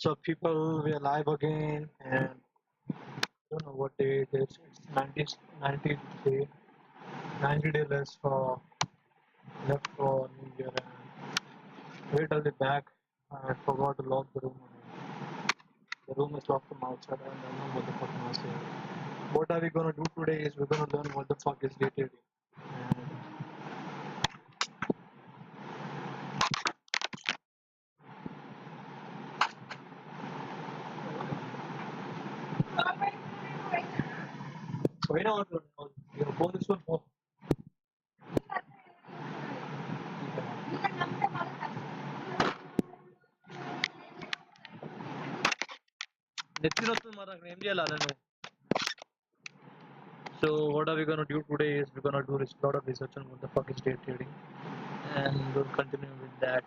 What's up, people? We are live again, and I don't know what day it is. It's 90 day, 90 day left for New Year, and wait, I'll be back. I forgot to lock the room. The room is locked from outside, and I don't know what the fuck am I saying. What are we gonna do today? Is we're gonna learn what the fuck is day trading. And so, your phone is on. So what are we gonna do today is we're gonna do a lot of research on what the fuck is day trading, and we'll continue with that.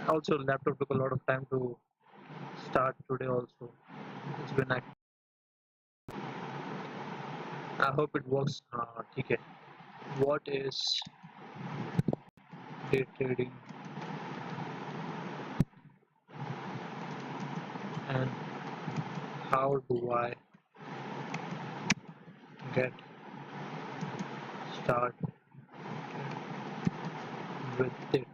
Also, laptop took a lot of time to start today. Also, it's been I hope it works. Okay. What is day trading and how do I get started with it?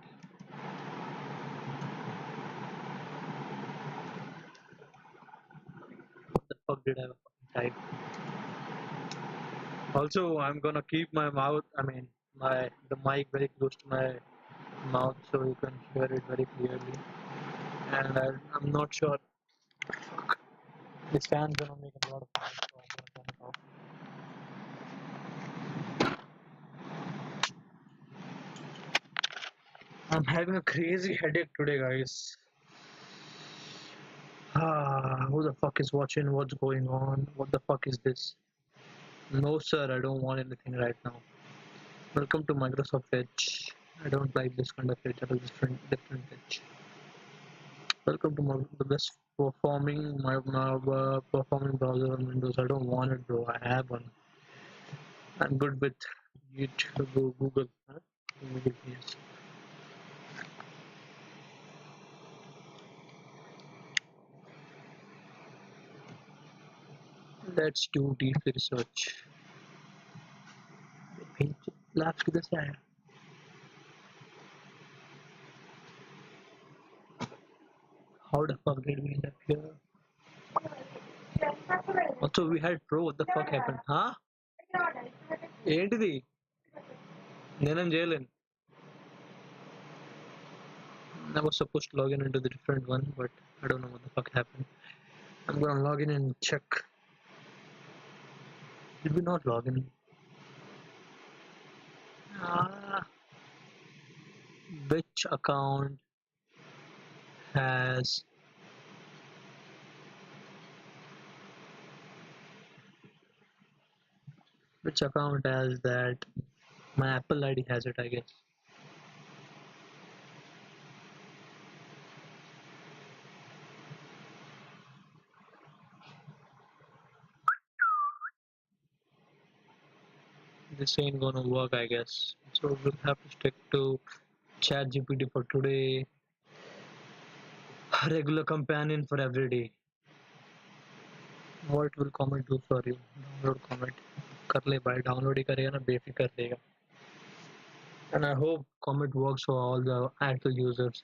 What the fuck did I type? Also, I'm gonna keep my mouth. I mean, the mic very close to my mouth so you can hear it very clearly. And I'm not sure. This fan's gonna make a lot of noise, so I'm gonna turn it off. I'm having a crazy headache today, guys. Who the fuck is watching? What's going on? What the fuck is this? No, sir, I don't want anything right now. Welcome to Microsoft Edge. I don't like this kind of Edge. I like different Edge. Welcome to the best performing browser on Windows. I don't want it, bro. I have one. I'm good with YouTube, Google. Huh? Google, yes. Let's do deep research. Labs किधर से आया? How the fuck did we end up here? Also, we had pro. What the fuck happened? Huh? ఏంటిది? నేనేం చేయలేను. I was supposed to log in into the different one, but I don't know what the fuck happened. I'm gonna log in and check. Did we not log in? Which account has that? My Apple ID has it, I guess. This ain't gonna work, I guess. So we'll have to stick to ChatGPT for today. Regular companion for every day. What will comment do for you? Download comment. कर ले भाई, download ही करेगा ना, बेफिक्र देगा. And I hope comment works for all the actual users.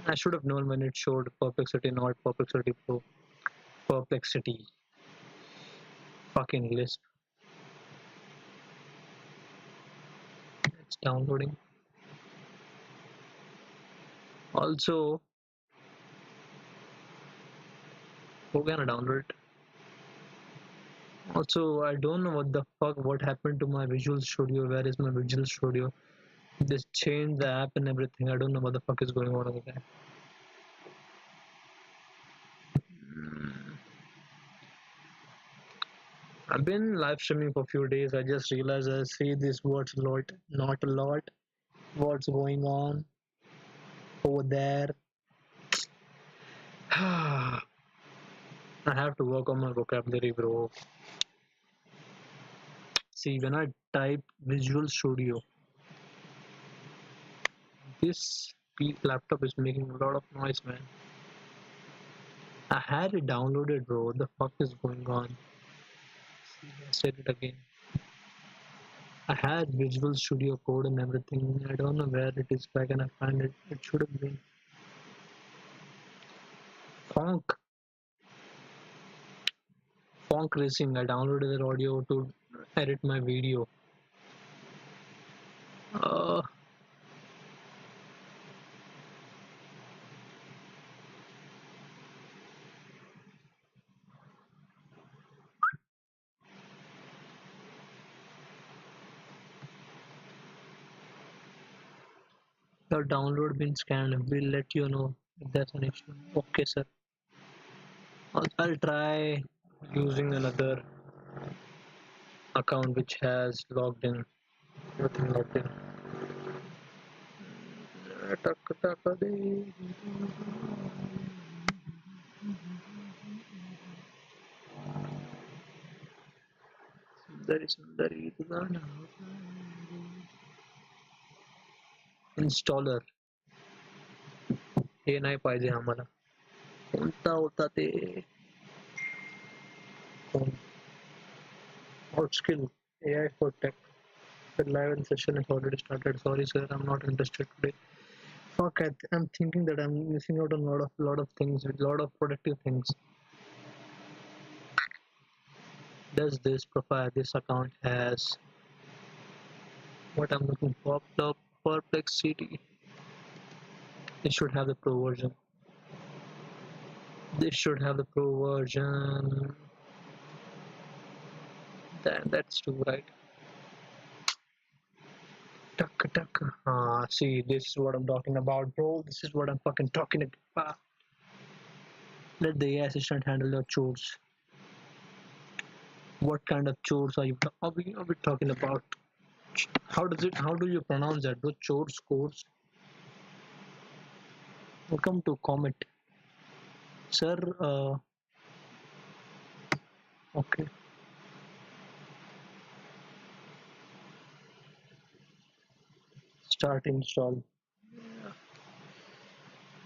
I should have known when it showed Perplexity, not Perplexity Pro. Perplexity. Fucking Lisp. It's downloading. Also, who can download it? Also, I don't know what happened to my Visual Studio. Where is my Visual Studio? They changed the app and everything. I don't know what the fuck is going on over there. I've been live streaming for a few days. I just realized I see these words a lot, not a lot. What's going on over there? I have to work on my vocabulary, bro. See, when I type Visual Studio, this laptop is making a lot of noise, man. I had it downloaded, bro. What the fuck is going on? See, I said it again. I had Visual Studio Code and everything. I don't know where it is. Where can I find it? It should have been Funk. Funk Racing. I downloaded the audio to edit my video. Uh, your download been scanned. We'll let you know if there's an issue. Okay, sir. I'll try using another account which has logged in. Nothing logged in. Installer हे नाही पाहिजे आम्हाला कोणता होता ते Hot skill AI for tech. The live session has already started. Sorry, sir, I'm not interested today. Fuck, I'm thinking that I'm missing out on lot of things, a lot of productive things. Does this profile, this account has what I'm looking for? The perplexity. It should have the pro version. This should have the pro version. That's true, right? Tuck, tuck. See, this is what I'm talking about, bro. This is what I'm fucking talking about. Let the AI assistant handle your chores. What kind of chores are we talking about? How do you pronounce that? Those chores, codes? Welcome to Comet. Sir, okay. Start install.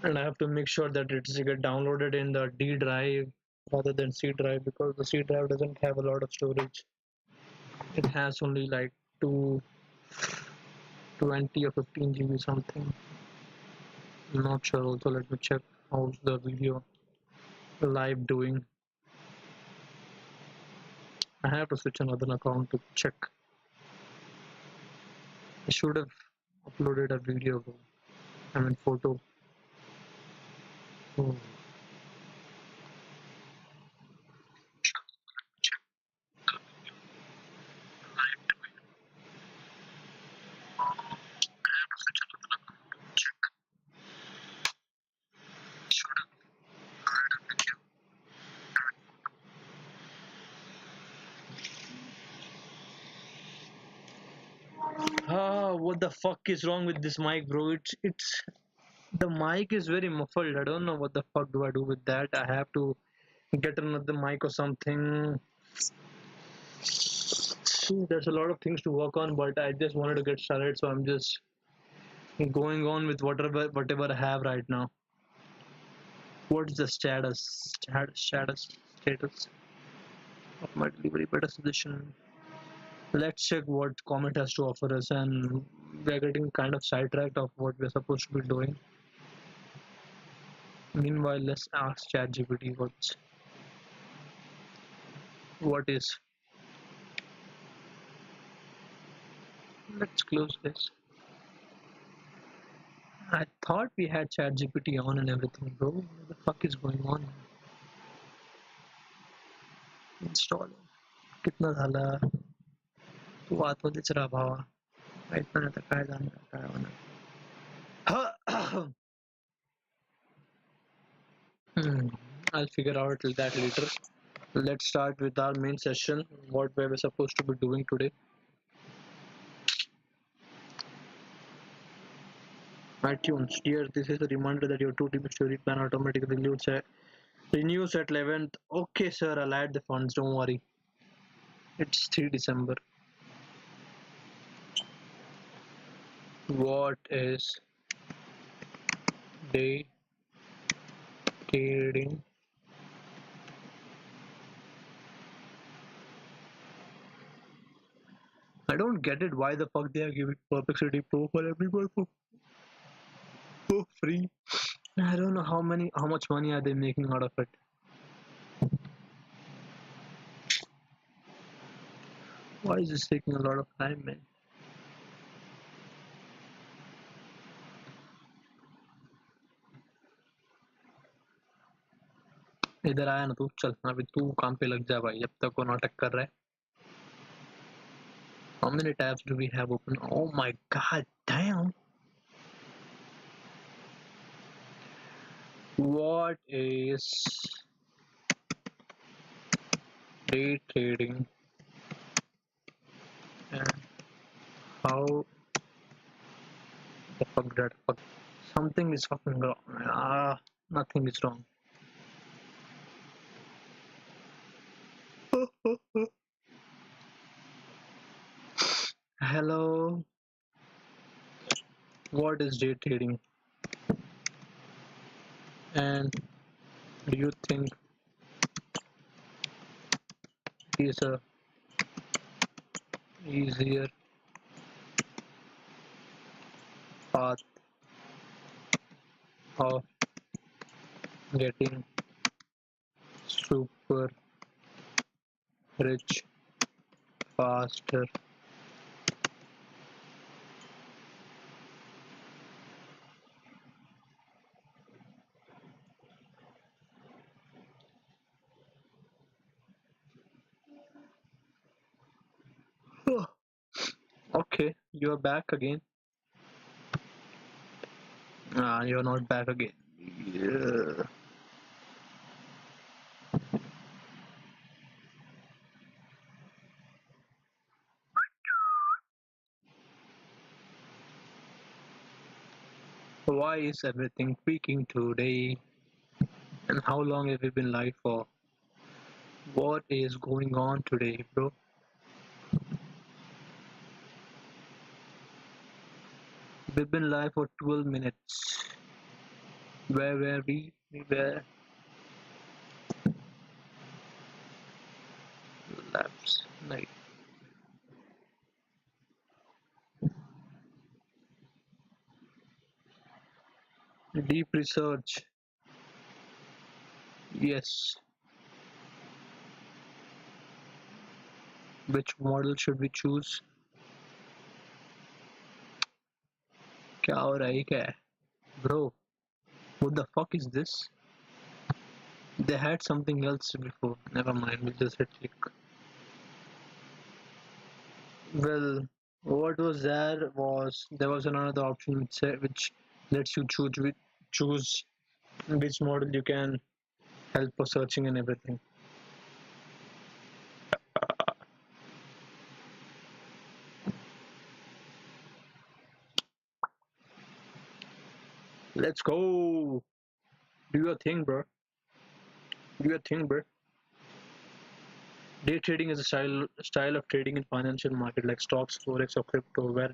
And I have to make sure that it's get downloaded in the D drive rather than C drive because the C drive doesn't have a lot of storage. It has only like 220 or 15 GB something. I'm not sure. Also, let me check how's the video live doing. I have to switch another account to check. I should have uploaded a video, I mean photo. Oh. What the fuck is wrong with this mic, bro? It's the mic is very muffled. I don't know what the fuck do I do with that. I have to get another mic or something. See, there's a lot of things to work on, but I just wanted to get started, so I'm just going on with whatever I have right now. What's the status of my delivery better suggestion? Let's check what Comet has to offer us, and we're getting kind of sidetracked of what we're supposed to be doing. Meanwhile, let's ask ChatGPT what is. Let's close this. I thought we had ChatGPT on and everything, bro. What the fuck is going on? Install. कितना झाला तू आतमध्येच राहा भावा माहित पण आता काय जाणार काय होणार I'll figure out that later. Let's start with our main session, what we were supposed to be doing today. iTunes, dear, this is a reminder that your 2 TB storage plan automatically renews at 11th. Okay, sir, I'll add the funds, don't worry. It's 3 December. What is Day Trading. I don't get it why the fuck they are giving Perplexity Pro for everyone for free. I don't know how much money are they making out of it. Why is this taking a lot of time, man? इधर आया ना तू, चल अभी तू काम पे लग जा भाई, जब तक वो नाटक कर रहा है. How many tabs do we have open? Oh my god damn. What is day trading and how the fuck that fuck? Something is fucking wrong. Nothing is wrong. Hello, what is day trading? And do you think it is a easier path of getting super rich faster? Okay, you're back again. You're not back again. Yeah. Why is everything peaking today? And how long have we been live for? What is going on today, bro? We've been live for 12 minutes. Where were we? We were laps. Like deep research. Yes. Which model should we choose? क्या हो रहा है क्या? Bro, what the fuck is this? They had something else before. Never mind, we'll just hit click. Well, what was there was another option which lets you choose which model you can help for searching and everything. Let's go. Do your thing, bro. Do your thing, bro. Day trading is a style of trading in financial market like stocks, forex, or crypto, where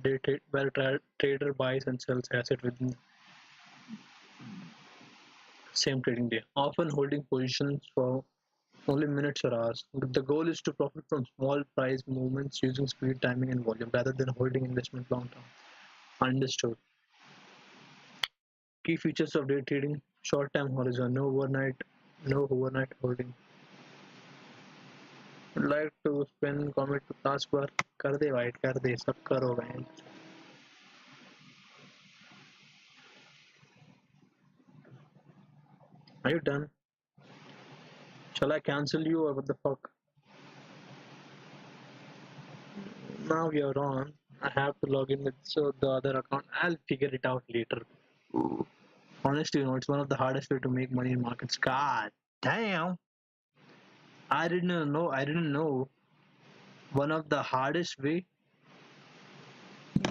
trader buys and sells asset within the same trading day, often holding positions for only minutes or hours. The goal is to profit from small price movements using speed, timing, and volume rather than holding investment long term. Understood. Key features of day trading: short time horizon, no overnight holding. Would like to spin commit to taskbar. कर दे भाई कर दे सब करो भाई. Are you done? Shall I cancel you or what the fuck? Now you're on. I have to log in with the other account. I'll figure it out later. Honestly, it's one of the hardest way to make money in markets. God damn! I didn't know. I didn't know. One of the hardest way,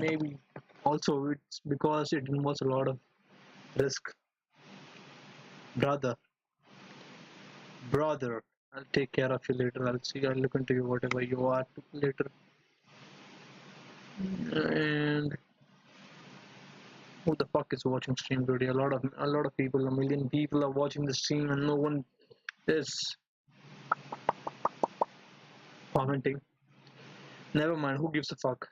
maybe. Also, it's because it involves a lot of risk. Brother, brother, I'll take care of you later. I'll see. I'll look into you whatever you are later. And Who the fuck is watching stream today? A lot of people, a million people are watching the stream, and no one is commenting. Never mind. Who gives a fuck?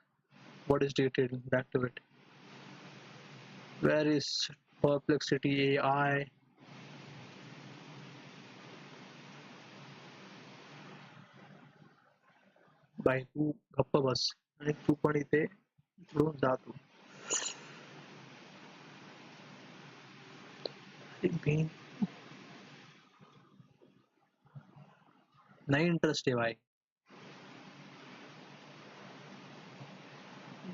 What is day trading? Back to it. Where is Perplexity AI? By who? गप्प बस आणि तू पण इथे इकडून जा तू. नहीं इंटरेस्ट है भाई.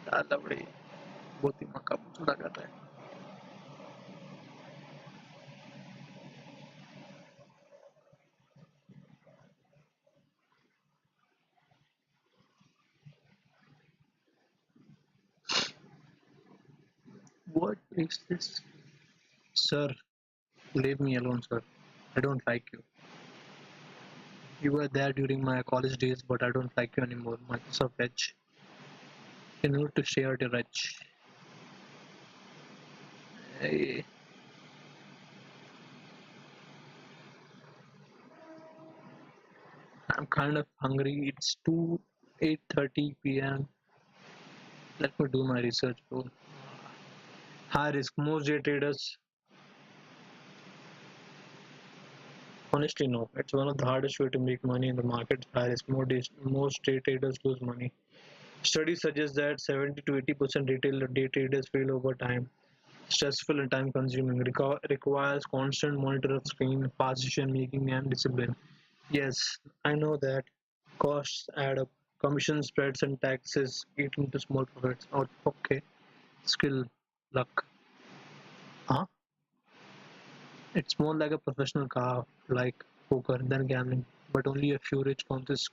दादा बड़े बहुत ही मक्का चूड़ा कर रहा है. What is this? Sir, leave me alone, sir. I don't like you. You were there during my college days, but I don't like you anymore. Microsoft Edge. You need to share your Edge. Hey, I'm kind of hungry. It's 8:30 p.m. Let me do my research, bro. High risk. Most day traders. Honestly, no. It's one of the hardest way to make money in the market. High risk. Most day traders lose money. Studies suggest that 70 to 80% retail day traders fail over time. Stressful and time consuming. Requires constant monitor of screen, fast decision making, and discipline. Yes, I know that. Costs add up. Commission spreads and taxes eat into small profits. Oh, okay. Skill, luck. Huh? It's more like a professional car, like poker, than gambling, but only a few rich,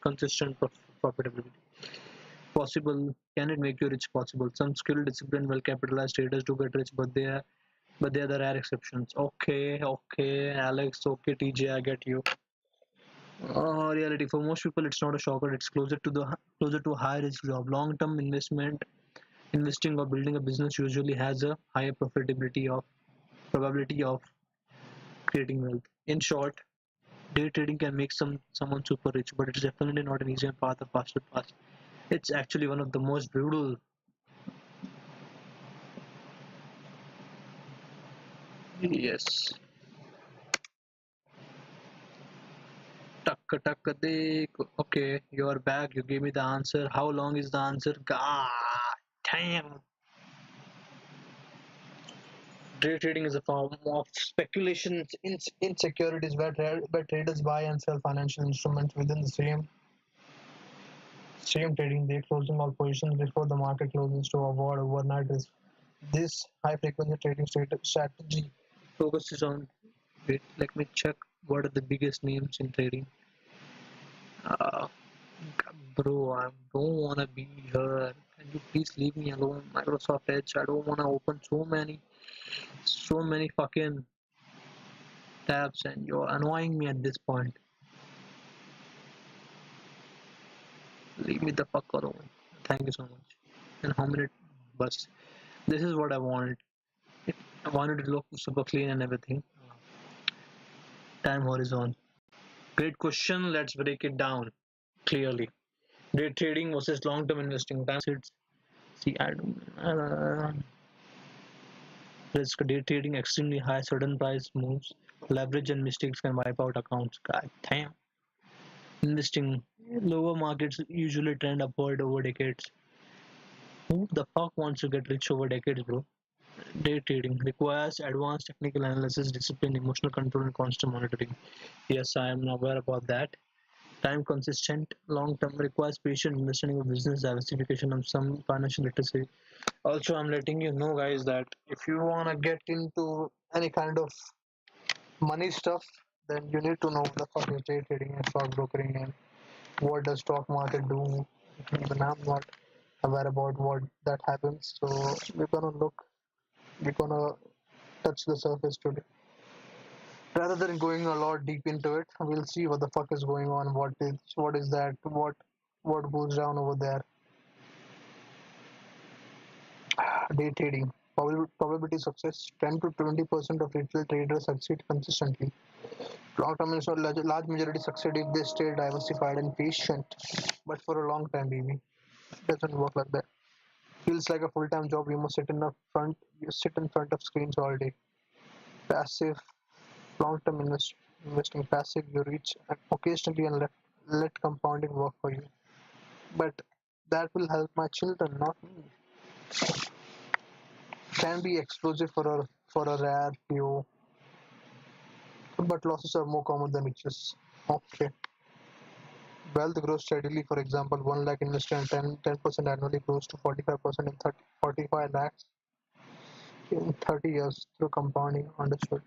consistent profitability. Possible? Can it make you rich? Possible. Some skilled, disciplined, well-capitalized traders do get rich, but they are the rare exceptions. Okay, okay, Alex. Okay, TJ, I get you. Reality for most people, it's not a shocker. It's closer to a high risk job. Long-term investing or building a business usually has a higher probability of creating wealth. In short, day trading can make someone super rich, but it's definitely not an easier path or faster path. It's actually one of the most brutal. Yes. Tuck tuck okay, you're back. You gave me the answer. How long is the answer? God damn. Day trading is a form of speculation in securities where traders buy and sell financial instruments within the same trading day, closing all positions before the market closes to avoid overnight risk. This high frequency trading strategy focuses on. Wait, let me check what are the biggest names in trading. Uh, Bro, I don't wanna be here. Can you please leave me alone? Microsoft Edge. I don't wanna open so many fucking tabs, and you're annoying me at this point. Leave me the fuck alone. Thank you so much. And how many bus? This is what I wanted. I wanted to look super clean and everything. Time horizon. Great question. Let's break it down clearly. Day trading versus long-term investing. Time it's see I don't risk. Day trading extremely high, sudden price moves, leverage and mistakes can wipe out accounts. God damn. Investing lower markets usually trend upward over decades. Who the fuck wants to get rich over decades, bro? Day trading requires advanced technical analysis, discipline, emotional control, and constant monitoring. Yes, I am aware about that. Time consistent, long term requires patient understanding of business diversification and some financial literacy. Also, I'm letting you know, guys, that if you want to get into any kind of money stuff, then you need to know what the fuck is day trading and stock brokering and what does stock market do. Even I'm not aware about what that happens. So we're gonna touch the surface today. Rather than going a lot deep into it, we'll see what the fuck is going on, what is that, what goes down over there. Day trading. Probability success: 10 to 20% of retail traders succeed consistently. Long-term investors, large majority succeed if they stay diversified and patient. But for a long time, baby, it doesn't work like that. Feels like a full-time job. You sit in front of screens all day. Passive, long-term investing passive. You reach occasionally and let compounding work for you. But that will help my children, not me. Can be explosive for a rare few, but losses are more common than riches. Okay. Wealth grows steadily. For example, 1 lakh invested in 10% annually grows to 45% in 45 lakhs in 30 years through compounding. Understood.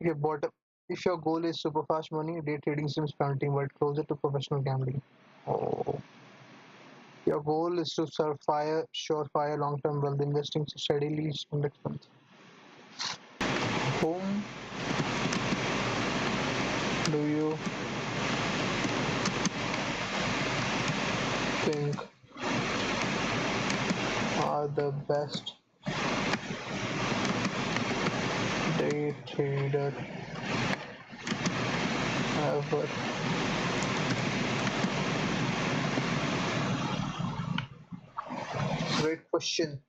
Okay, but if your goal is super fast money, day trading seems tempting, but closer to professional gambling. Oh. Your goal is to surefire long-term wealth investing steadily index funds. Whom do you think are the best day trader ever? Great question.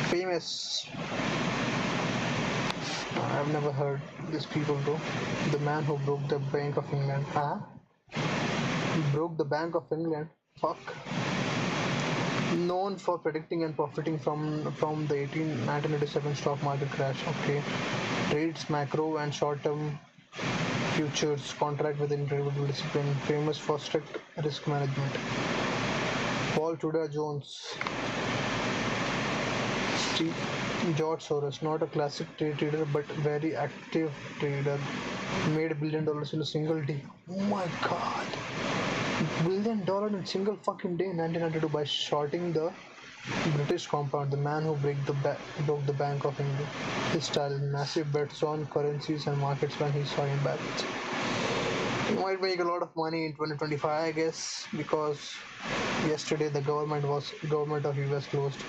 Famous. I've never heard these people though. The man who broke the Bank of England. Huh? Broke the Bank of England. Fuck. Known for predicting and profiting from the 1987 stock market crash. Okay. Trades macro and short-term futures contract with incredible discipline. Famous for strict risk management. Paul Tudor Jones. Steve George Soros, not a classic day trader but very active trader, made $1 billion in a single day. Oh my god. $1 billion in a single fucking day in 1992 by shorting the British compound, the man who broke the Bank of England. His style, massive bets on currencies and markets when he saw imbalance. He might make a lot of money in 2025, I guess, because yesterday the government of US closed.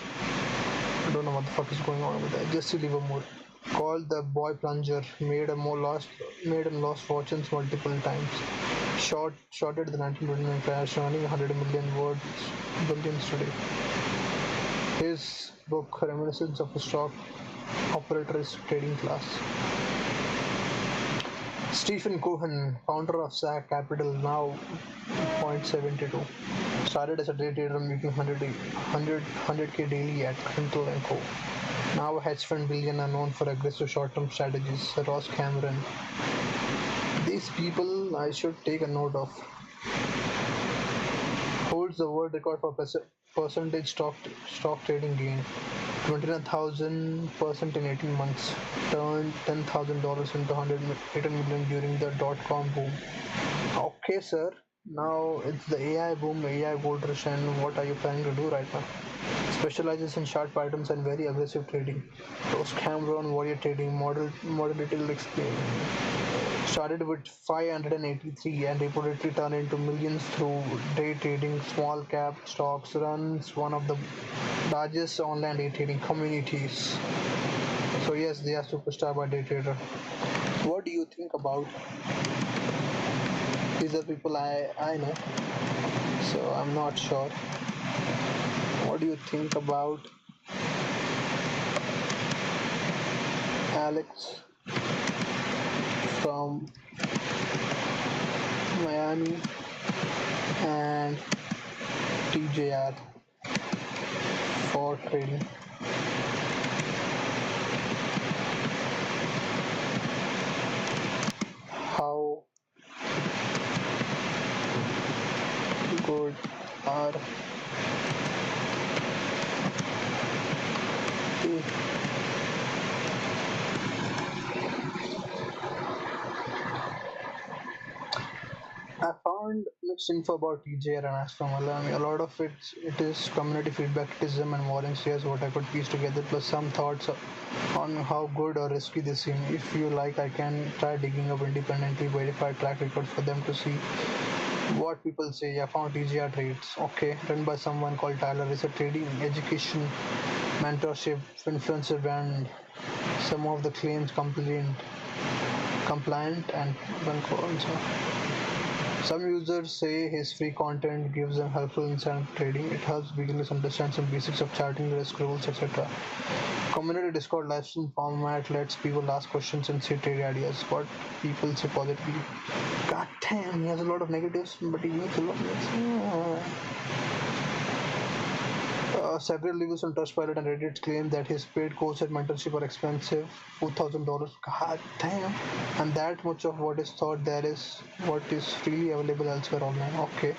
I don't know what the fuck is going on with that. Jesse Livermore, called the boy plunger, made and lost fortunes multiple times. Shorted the 1929 crash, earning 100 million words billions today. His book, Reminiscence of a Stock Operator's Trading Class. Stephen Cohen, founder of SAC Capital, now 0.72. Started as a day trader making 100k daily at Clinton & Co. Now a hedge fund billionaire known for aggressive short-term strategies. Ross Cameron. These people I should take a note of. Holds the world record for percentage stock trading gain. 29,000% in 18 months. Turned $10,000 into 180 million during the dot-com boom. Okay, sir. Now it's the AI boom, AI gold rush, and what are you planning to do right now? Specializes in sharp items and very aggressive trading. Ross Cameron, warrior trading, model detailed explain. Started with 583 and reportedly turned into millions through day trading, small cap stocks, runs one of the largest online day trading communities. So yes, they are superstar by day trader. What do you think about? These are people I know, so I'm not sure. What do you think about Alex from Miami and TJR for trading? How good are they? I found mixed info about TJR and Astro Miami. A lot of it is community feedback, criticism, and warnings. Here's what I could piece together, plus some thoughts on how good or risky they seem. If you like, I can try digging up independently verified track records for them to see What people say, I found TGR Trades. Okay, run by someone called Tyler. It's a trading, education, mentorship, influencer brand. Some of the claims compliant and some users say his free content gives them helpful insight in trading. It helps beginners understand some basics of charting, risk rules, etc. Community Discord live stream format lets people ask questions and share trade ideas. What people say positively. God damn, he has a lot of negatives, but he makes a lot of negatives. Several reviews on Trustpilot and Reddit claim that his paid course and mentorship are expensive, $4,000. God damn! And that much of what is thought there is what is freely available elsewhere online. Okay.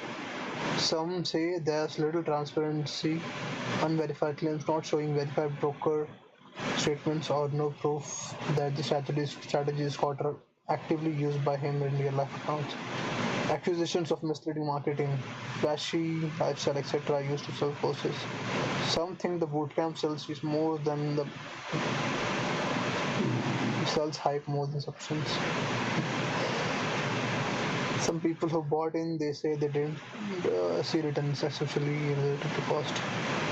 Some say there's little transparency, unverified claims not showing verified broker statements or no proof that the strategy is caught actively used by him in real life accounts. Accusations of misleading marketing, flashy lifestyle, etc. used to sell courses. Some think the bootcamp sells hype more than substance. Some people who bought in, they say they didn't see returns, especially related to cost.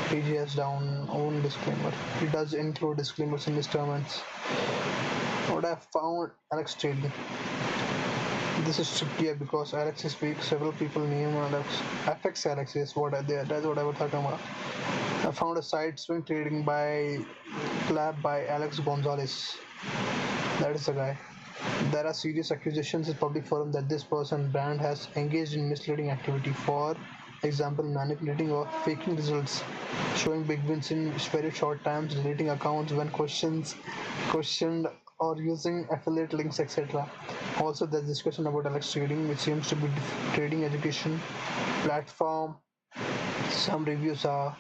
TGS down, own disclaimer. He does include disclaimers in his terms. What I found Alex trading. This is trickier because Alex is weak. Several people name Alex. FX Alex is that's what I was talking about. I found a site swing trading by lab by Alex Gonzalez. That is the guy. There are serious accusations in public forum that this person brand has engaged in misleading activity. For example, manipulating or faking results, showing big wins in very short times, deleting accounts when questioned, or using affiliate links, etc. Also, there's discussion about Alex trading, which seems to be trading education platform. Some reviews are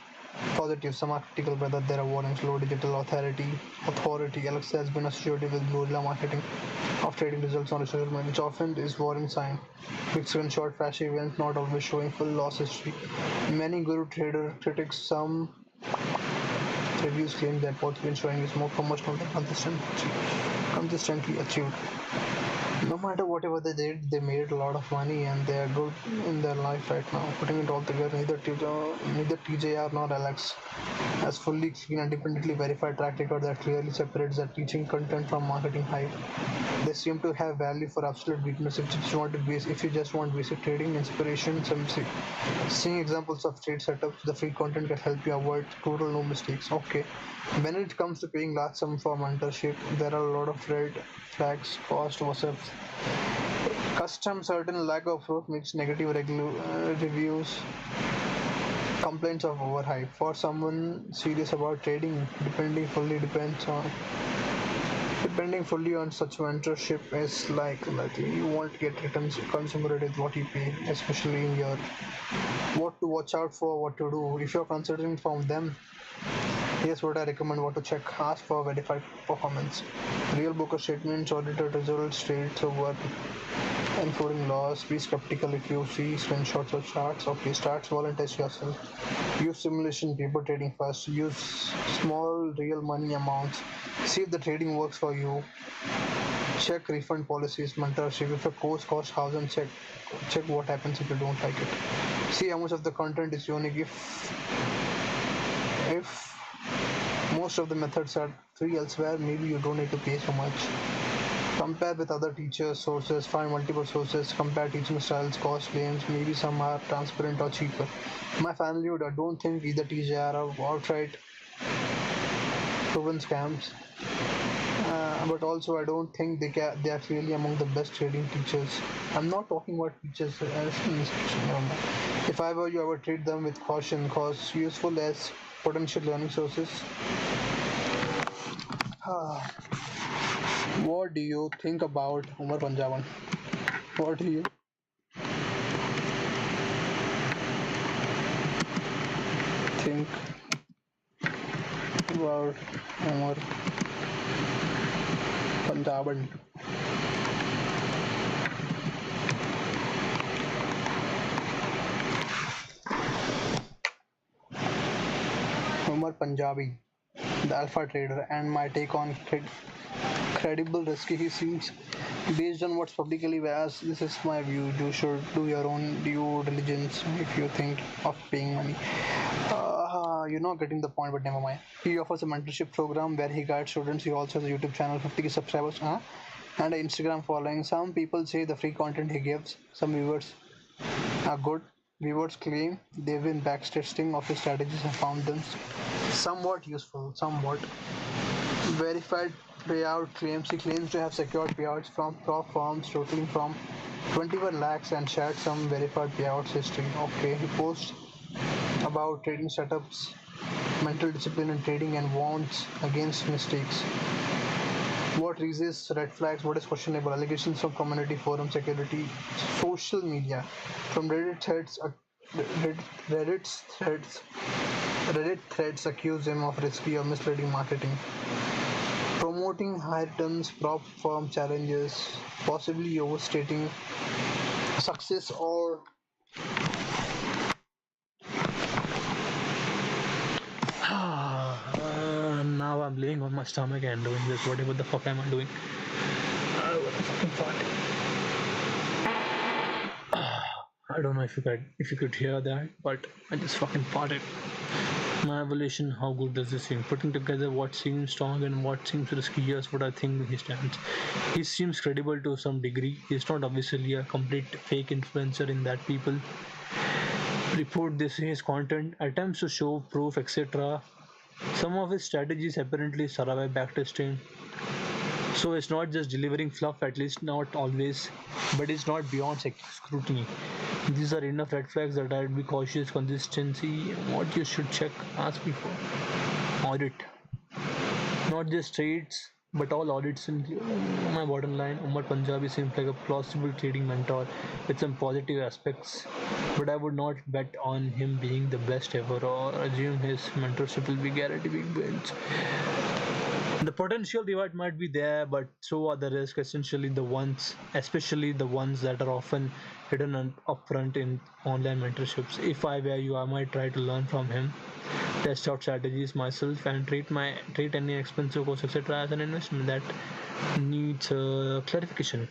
positive, some are critical whether there are warnings. Low digital authority. Alexa has been associated with guerrilla marketing of trading results on social media, which often is warning sign. Quick screenshot, flashy events, not always showing full loss history. Many guru trader critics, some reviews claim that what's been showing is more promotional than consistently achieved. No matter whatever they did, they made a lot of money and they are good in their life right now. Putting it all together, neither TJR nor Alex has fully clean, independently verified track record that clearly separates their teaching content from marketing hype. They seem to have value for absolute beginners if you just want basic trading inspiration. Seeing examples of trade setups, the free content can help you avoid total no mistakes. Okay, when it comes to paying large sum for mentorship, there are a lot of red flags. Cost versus custom, certain lack of proof makes negative reviews, complaints of overhype. For someone serious about trading, depending fully on such mentorship is likely you won't get returns commensurate with what you pay, especially in your what to watch out for, what to do. If you're considering from them, here's what I recommend: what to check. Ask for verified performance. Real broker statements, audited results, trades over including loss. Be skeptical if you see screenshots or charts. Okay, start small and test yourself. Use simulation paper trading first. Use small real money amounts. See if the trading works for you. Check refund policies, mentorship. If a course costs thousand, check what happens if you don't like it. See how much of the content is unique. If most of the methods are free elsewhere, maybe you don't need to pay so much. Compare with other teachers, sources, find multiple sources, compare teaching styles, cost claims, maybe some are transparent or cheaper. My family would, I don't think either TJR or outright proven scams, but also I don't think they are clearly among the best trading teachers. I'm not talking about teachers as if I were you, I would treat them with caution, cause useful as potential learning sources. What do you think about Umar Panjaban? What do you think about Umar Panjaban? Umar Punjabi, the alpha trader, and my take on credible, risky. He seems based on what's publicly as this is my view. You should do your own due diligence if you think of paying money. You're not getting the point, but never mind. He offers a mentorship program where he guides students. He also has a YouTube channel, 50 subscribers, and an Instagram following. Some people say the free content he gives some viewers are good. Viewers claim they've been backtesting of his strategies and found them somewhat useful. Somewhat verified payout claims. He claims to have secured payouts from prop firms totaling from 21 lakhs and shared some verified payouts history. Okay, he posts about trading setups, mental discipline in trading, and warns against mistakes. What raises red flags? What is questionable? Allegations from community forum security, social media, from Reddit threads. Reddit's threads Reddit threads accuse him of risky or misleading marketing, promoting high returns, prop firm challenges, possibly overstating success or Now I'm laying on my stomach and doing this. Whatever the fuck am I doing? What the fucking fart. I don't know if you could hear that, but I just fucking farted. My evaluation, how good does this seem? Putting together what seems strong and what seems risky, here's what I think he stands. He seems credible to some degree. He's not obviously a complete fake influencer in that people report this in his content, attempts to show proof, etc. Some of his strategies apparently survive backtesting. So it's not just delivering fluff, at least not always, but it's not beyond scrutiny. These are enough red flags that I'd be cautious. Consistency, what you should check, ask me for. Audit. Not just trades, but all audits include. My bottom line, Umar Punjabi seems like a plausible trading mentor with some positive aspects, but I would not bet on him being the best ever or assume his mentorship will be guaranteed big wins. The potential reward might be there, but so are the risks. Especially the ones that are often hidden upfront in online mentorships. If I were you, I might try to learn from him, test out strategies myself, and treat any expensive course, etc., as an investment that needs verification.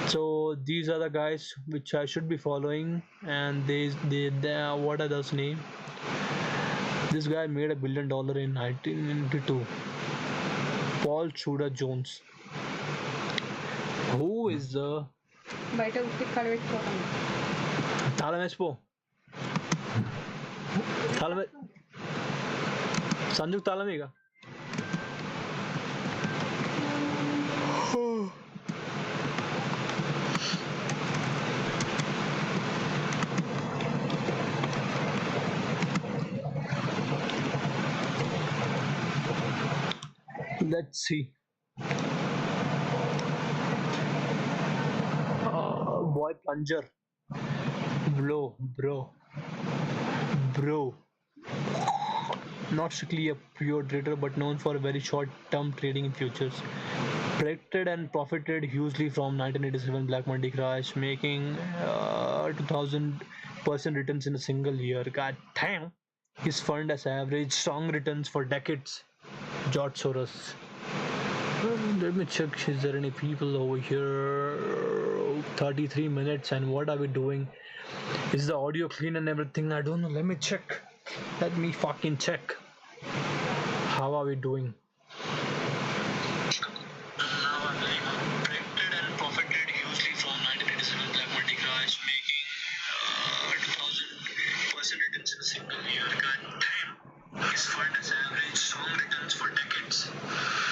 So these are the guys which I should be following, and they what are those names? This guy made $1 billion in 1992. Paul Tudor Jones. Who is the బయట ఉట్టి కలబెట్టుకోవడం తాళం వేసిపో తాళం సంజుకు తాళం ఇక let's see. Boy plunger. Bro. Not strictly a pure trader, but known for very short-term trading in futures. Predicted and profited hugely from 1987 Black Monday crash, making 2000% returns in a single year. God damn! His fund has averaged strong returns for decades. George Soros. Let me check. Is there any people over here? 33 minutes, and what are we doing? Is the audio clean and everything? I don't know. Let me check. Let me fucking check. How are we doing? Now I'm predicted and profited hugely from 1987 Black Monday crash, making 2000% returns in a single year. God damn! His fund has averaged strong returns for decades.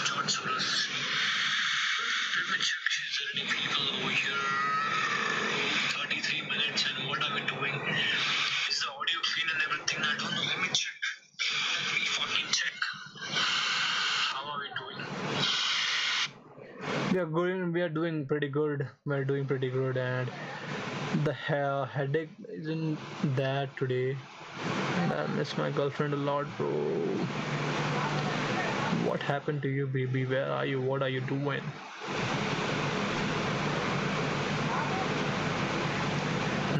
George Soros. Let me check. Is there any people over here? 33 minutes, and what are we doing? Is the audio clean and everything? I don't know. Let me check. Let me fucking check. How are we doing? We are doing pretty good. And the headache isn't that today. And I miss my girlfriend a lot, bro. What happened to you, baby? Where are you? What are you doing?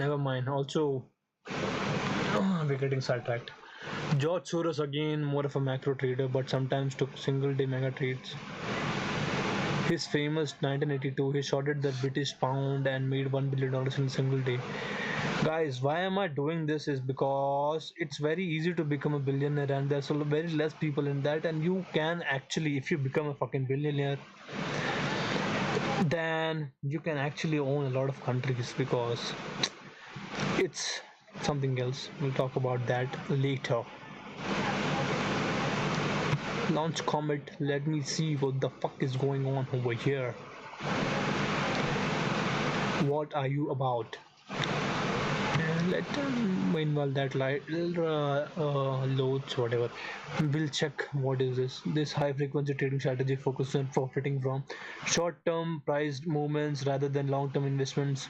Never mind. Also, we're getting sidetracked. George Soros again, more of a macro trader, but sometimes took single day mega trades. His famous 1982, he shorted the British pound and made $1 billion in a single day. Guys, why am I doing this is because it's very easy to become a billionaire and there's very less people in that, and you can actually, if you become a fucking billionaire, then you can actually own a lot of countries because it's something else. We'll talk about that later. Launch Comet, let me see what the fuck is going on over here. What are you about? Let meanwhile that light loads whatever. We'll check what is this. This high frequency trading strategy focuses on profiting from short term priced movements rather than long term investments.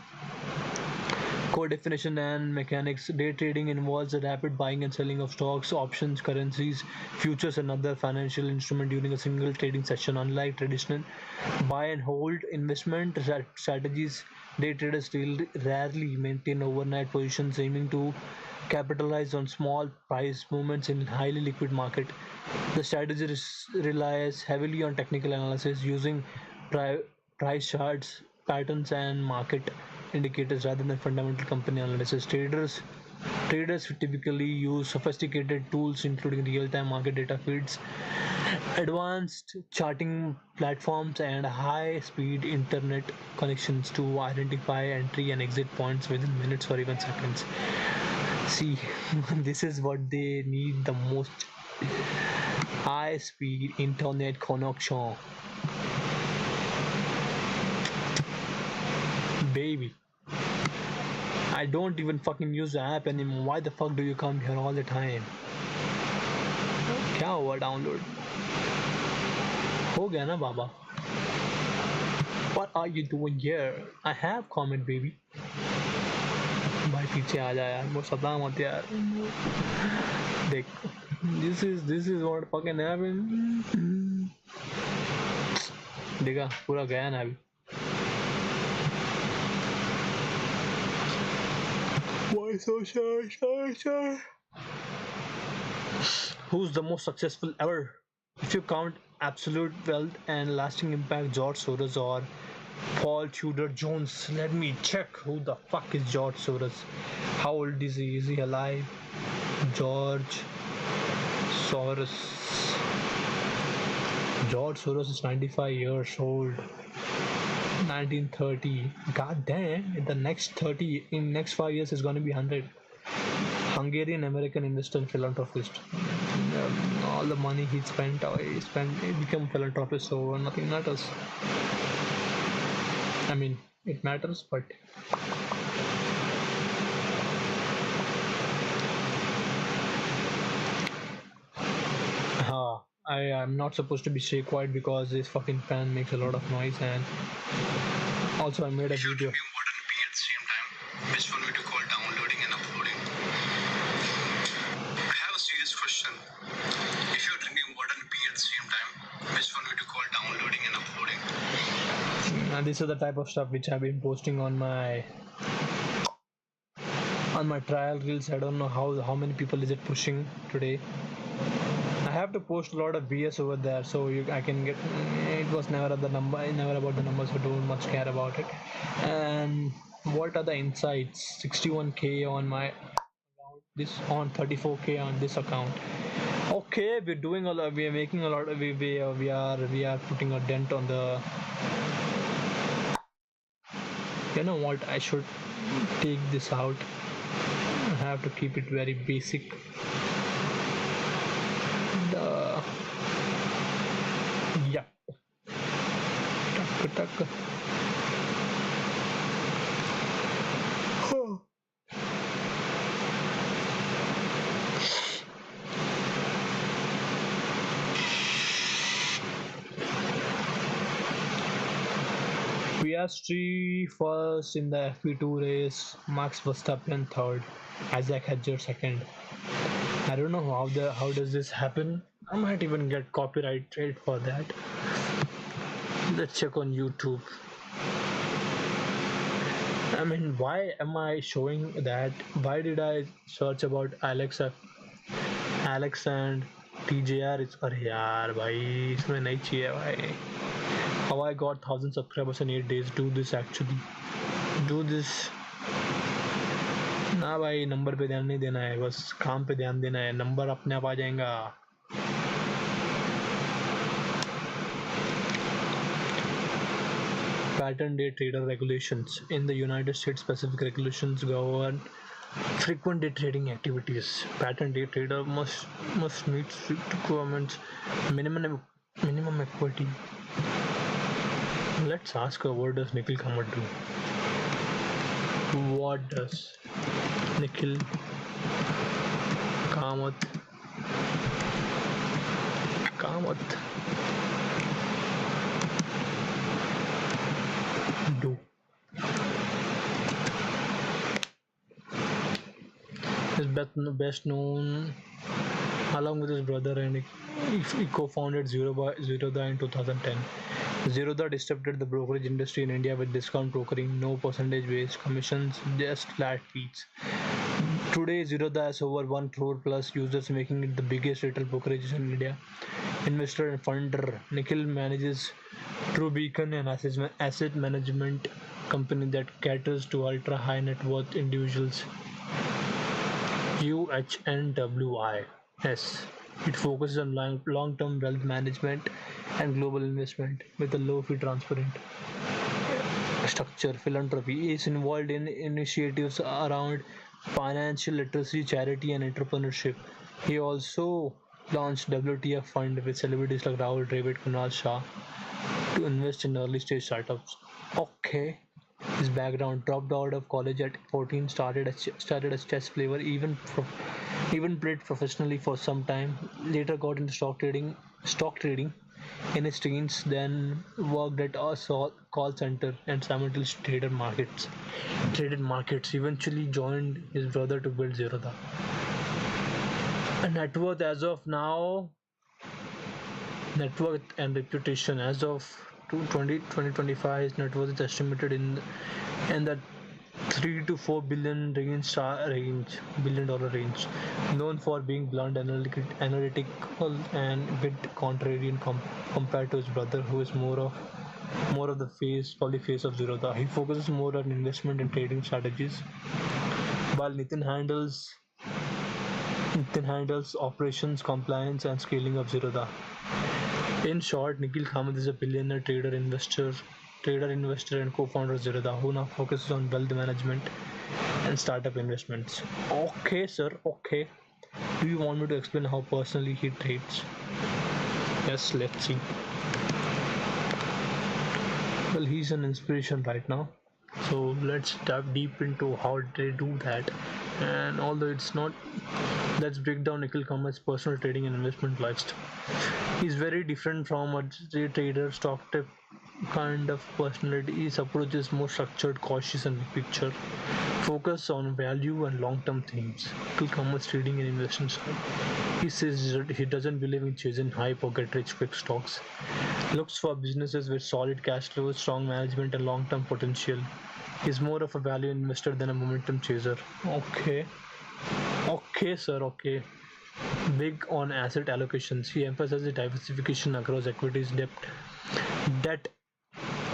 Core definition and mechanics. Day trading involves the rapid buying and selling of stocks, options, currencies, futures, and other financial instruments during a single trading session. Unlike traditional buy and hold investment strategies, day traders rarely maintain overnight positions, aiming to capitalize on small price movements in highly liquid market. The strategy relies heavily on technical analysis using pri- price charts, patterns, and market indicators rather than fundamental company analysis. Traders typically use sophisticated tools including real-time market data feeds, advanced charting platforms, and high-speed internet connections to identify entry and exit points within minutes or even seconds. See, this is what they need the most: high-speed internet connection, baby. I don't even fucking use the app anymore. Why the fuck do you come here all the time? क्या हुआ download हो गया ना बाबा? What are you doing here? I have comment baby. भाई पीछे आ जा यार, वो सदा मत यार. देख, this is what fucking happened. देखा पूरा गया ना अभी. Why so shy? Who's the most successful ever? If you count absolute wealth and lasting impact, George Soros or Paul Tudor Jones. Let me check who the fuck is George Soros. How old is he? Is he alive? George Soros. George Soros is 95 years old. 1930. God damn! In the next 5 years is gonna be 100. Hungarian American investor and philanthropist. All the money he became philanthropist, so nothing matters. I mean, it matters, but I am not supposed to be stay quiet because this fucking fan makes a lot of noise, and also I made a video. Modern P at same time. Which one would you call downloading and uploading? I have a serious question. If you're drinking water and pee at the same time, which one would you call downloading and uploading? And this is the type of stuff which I've been posting on my trial reels. I don't know how many people is it pushing today. I have to post a lot of BS over there, so I can get. It was never about the numbers, so don't much care about it. And what are the insights? 61K on my account. This on 34K on this account. Okay, we're doing a lot. We are making a lot. We are putting a dent on the. You know what? I should take this out. I have to keep it very basic. Yeah. Tuck. Oh. Piastri first in the FP2 race, Max Verstappen third, Isaac Hedger second. I don't know how does this happen. I might even get copyrighted for that. Let's check on YouTube. I mean, why am I showing that? Why did I search about Alexa? Alex and TJR is अरे यार भाई इसमें नहीं चाहिए भाई. How I got 1,000 subscribers in 8 days. Do this actually. Do this. ना भाई number पे ध्यान नहीं देना है, बस काम पे ध्यान देना है. नंबर अपने आप आ जाएगा. Patent day trader regulations. In the United States, specific regulations govern frequent day trading activities. Patent day trader must meet strict requirements. Minimum equity. Let's ask her, what does Nikhil Kamath do? What does Nikhil Kamath do? Is best known along with his brother, and he co-founded Zerodha in 2010. Zerodha disrupted the brokerage industry in India with discount brokering, no percentage-based commissions, just flat fees. Today, Zerodha has over 1 crore plus users, making it the biggest retail brokerage in India. Investor and funder, Nikhil manages True Beacon, an asset management company that caters to ultra high net worth individuals. UHNWIS. It focuses on long-term wealth management and global investment with a low-fee, transparent structure. Philanthropy is involved in initiatives around financial literacy, charity, and entrepreneurship. He also launched WTF Fund with celebrities like Rahul Dravid, Kunal Shah to invest in early-stage startups. Okay. His background: dropped out of college at 14, started as chess player, even played professionally for some time. Later got into stock trading in his teens, then worked at a call center and simultaneously traded markets. Eventually joined his brother to build Zerodha. A net worth as of now, net worth and reputation as of 2025, his net worth is estimated in the 3 to 4 billion billion dollar range. Known for being blunt, analytical, and a bit contrarian compared to his brother, who is more of the face of Zerodha. He focuses more on investment and trading strategies, while Nitin handles operations, compliance, and scaling of Zerodha. In short, Nikhil Kamath is a billionaire trader, investor, and co-founder of Zerodha, who now focuses on wealth management and startup investments. Okay, sir. Okay. Do you want me to explain how personally he trades? Yes, let's see. Well, he's an inspiration right now. So let's dive deep into how they do that. And although it's not, let's break down Nikhil Kamath's personal trading and investment lifestyle. He's very different from a day trader, stock tip kind of personality. His approach is more structured, cautious, and big picture. Focus on value and long-term themes. Nikhil Kamath's trading and investment style. He says that he doesn't believe in chasing hype or get rich quick stocks. Looks for businesses with solid cash flows, strong management, and long-term potential. He's more of a value investor than a momentum chaser. Okay. Okay, sir. Okay. Big on asset allocations. He emphasizes diversification across equities, debt,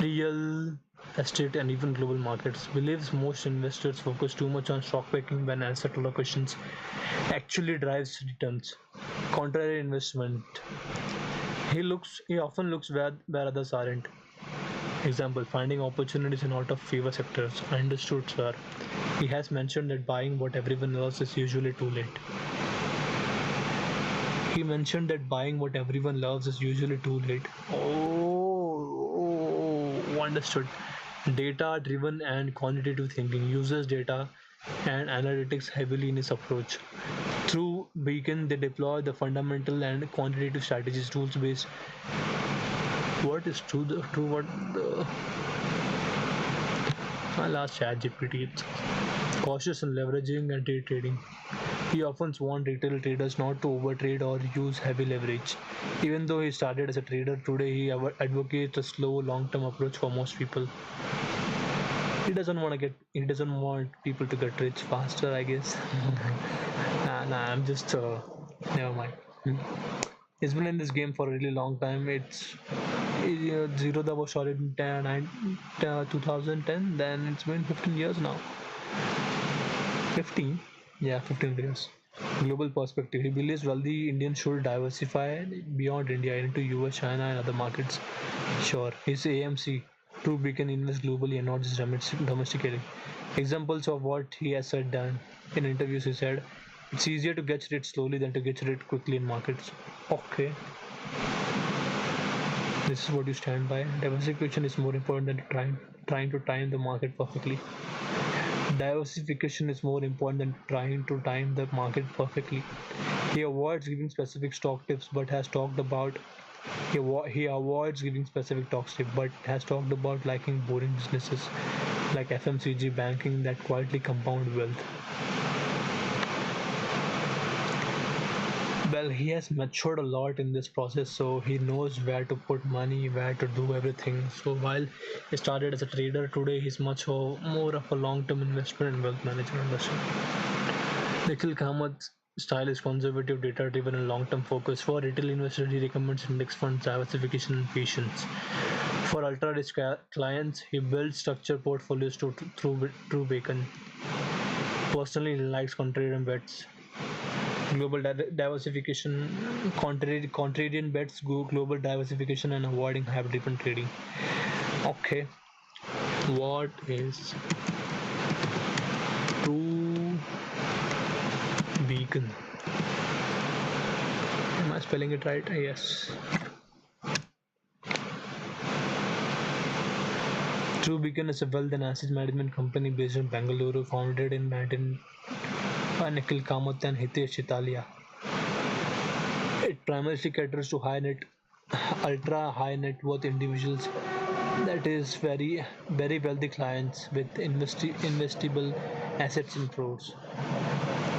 real estate, and even global markets. Believes most investors focus too much on stock picking when asset allocations actually drives returns. Contrary investment. He often looks where others aren't. Example: finding opportunities in out of favor sectors. Understood, sir. He has mentioned that buying what everyone loves is usually too late. He mentioned that buying what everyone loves is usually too late. Oh, understood. Data driven and quantitative thinking, uses data and analytics heavily in his approach. Through Beacon, they deploy the fundamental and quantitative strategies, rules based. What is true? What the. I'll ask ChatGPT. It's cautious in leveraging and day trading. He often warns retail traders not to overtrade or use heavy leverage. Even though he started as a trader, today he advocates a slow, long-term approach for most people. He doesn't want people to get rich faster, I guess. Nah, I'm just Never mind. Hmm. He's been in this game for a really long time. Zero was started in 2010. Then it's been 15 years now. 15? Yeah, 15 years. Global perspective. He believes wealthy Indians should diversify beyond India into US, China, and other markets. Sure, his AMC too big can invest globally and not just domestically. Examples of what he has said done in interviews. He said, "It's easier to get rich slowly than to get rich quickly in markets." Okay, this is what you stand by. Diversification is more important than trying to time the market perfectly. Diversification is more important than trying to time the market perfectly. He avoids giving specific stock tips, but has talked about he avoids giving specific stock tips, but has talked about liking boring businesses like FMCG banking that quietly compound wealth. Well, he has matured a lot in this process, so he knows where to put money, where to do everything. So while he started as a trader, today he's much more of a long-term investment and wealth manager. Nikhil Kamat's style is conservative, data-driven, and long-term focused. For retail investors, he recommends index funds, diversification, and patience. For ultra-rich clients, he builds structured portfolios through Bacon. Personally, he likes contrarian bets. Global diversification, contrarian bets, global diversification, and avoiding hybrid trading. Okay, what is true beacon? Am I spelling it right? Yes. True Beacon is a wealth and asset management company based in Bengaluru, founded in 19 by Nikhil Kamath and Hitesh Chitalia. It primarily caters to ultra high net worth individuals, that is very wealthy clients with investable assets in crores.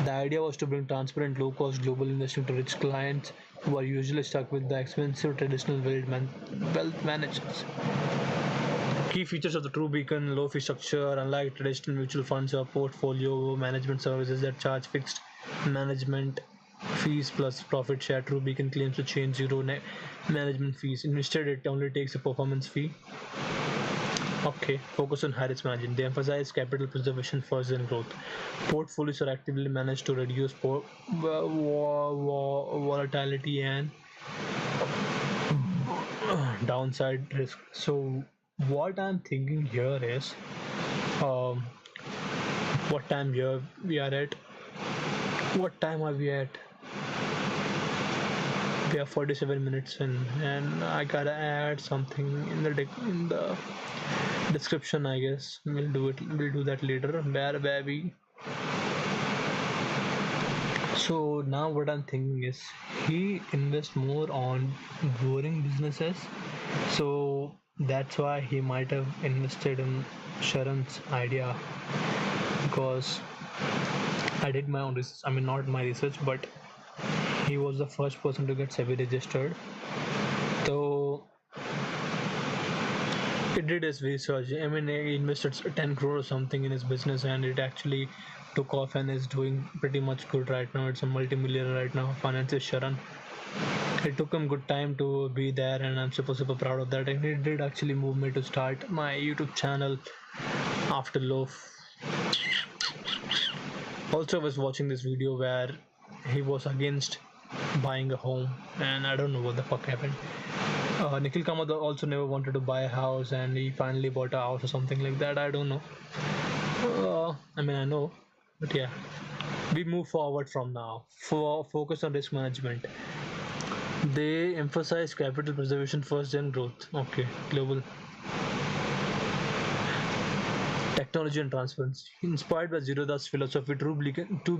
The idea was to bring transparent, low cost global investing to rich clients who are usually stuck with the expensive traditional wealth managers. Key features of the True Beacon: low fee structure. Unlike traditional mutual funds or portfolio management services that charge fixed management fees plus profit share, True Beacon claims to change zero management fees. Instead, it only takes a performance fee. Okay, focus on high risk management. They emphasize capital preservation first and growth. Portfolios are actively managed to reduce volatility and downside risk. So what I'm thinking here is, um, what time here we are at? What time are we at? We are 47 minutes in, and I gotta add something in the description. I guess we'll do it. We'll do that later. Where we. So now what I'm thinking is he invests more on boring businesses, so that's why he might have invested in Sharon's idea, because I did my own research. I mean, not my research, but he was the first person to get SEBI registered. So he did his research. I mean, he invested 10 crore or something in his business, and it actually took off and is doing pretty much good right now. It's a multi-millionaire right now. Finance is Sharan. It took him good time to be there, and I'm super proud of that. And he did actually move me to start my YouTube channel after Loaf. Also, I was watching this video where he was against buying a home, and I don't know what the fuck happened. Nikhil Kamath also never wanted to buy a house, and he finally bought a house or something like that. I don't know. I mean, I know, but yeah. We move forward from now. For focus on risk management. They emphasize capital preservation first, then growth. Okay, global. Technology and transparency. Inspired by Zero Da's philosophy, True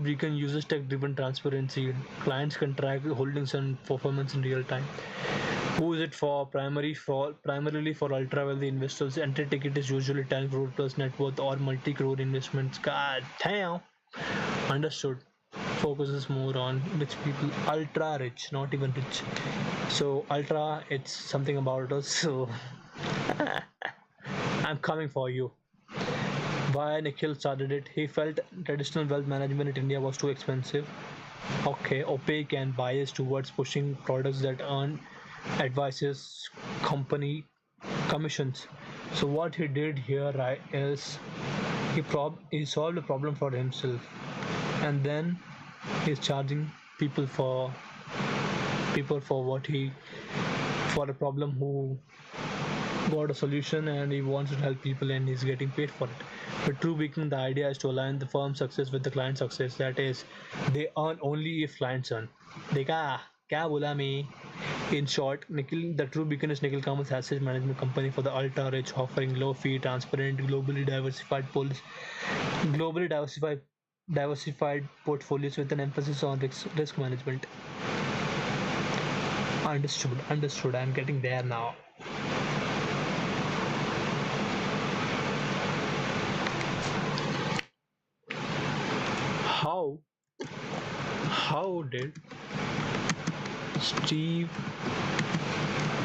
Beacon uses tech-driven transparency. Clients can track holdings and performance in real time. Who is it for? Primarily for ultra wealthy investors. Entry ticket is usually 10 crore plus net worth or multi-crore investments. God damn. Understood. Focuses more on rich people. Ultra rich, not even rich. So ultra, it's something about us. So I'm coming for you. Why Nikhil started it? He felt traditional wealth management in India was too expensive. Okay, opaque and biased towards pushing products that earn advisors company commissions. So what he did here, right, is he solved a problem for himself, and then he's charging people for what he for a problem who got a solution, and he wants to help people and he's getting paid for it. But true beacon, the idea is to align the firm's success with the client's success. That is, they earn only if clients earn. देखा क्या बोला मैं? In short, Nikhil, the True Beacon is Nikhil Kamal's asset management company for the ultra rich, offering low fee, transparent, globally diversified portfolios with an emphasis on risk management. Understood. I'm getting there now. How did Steve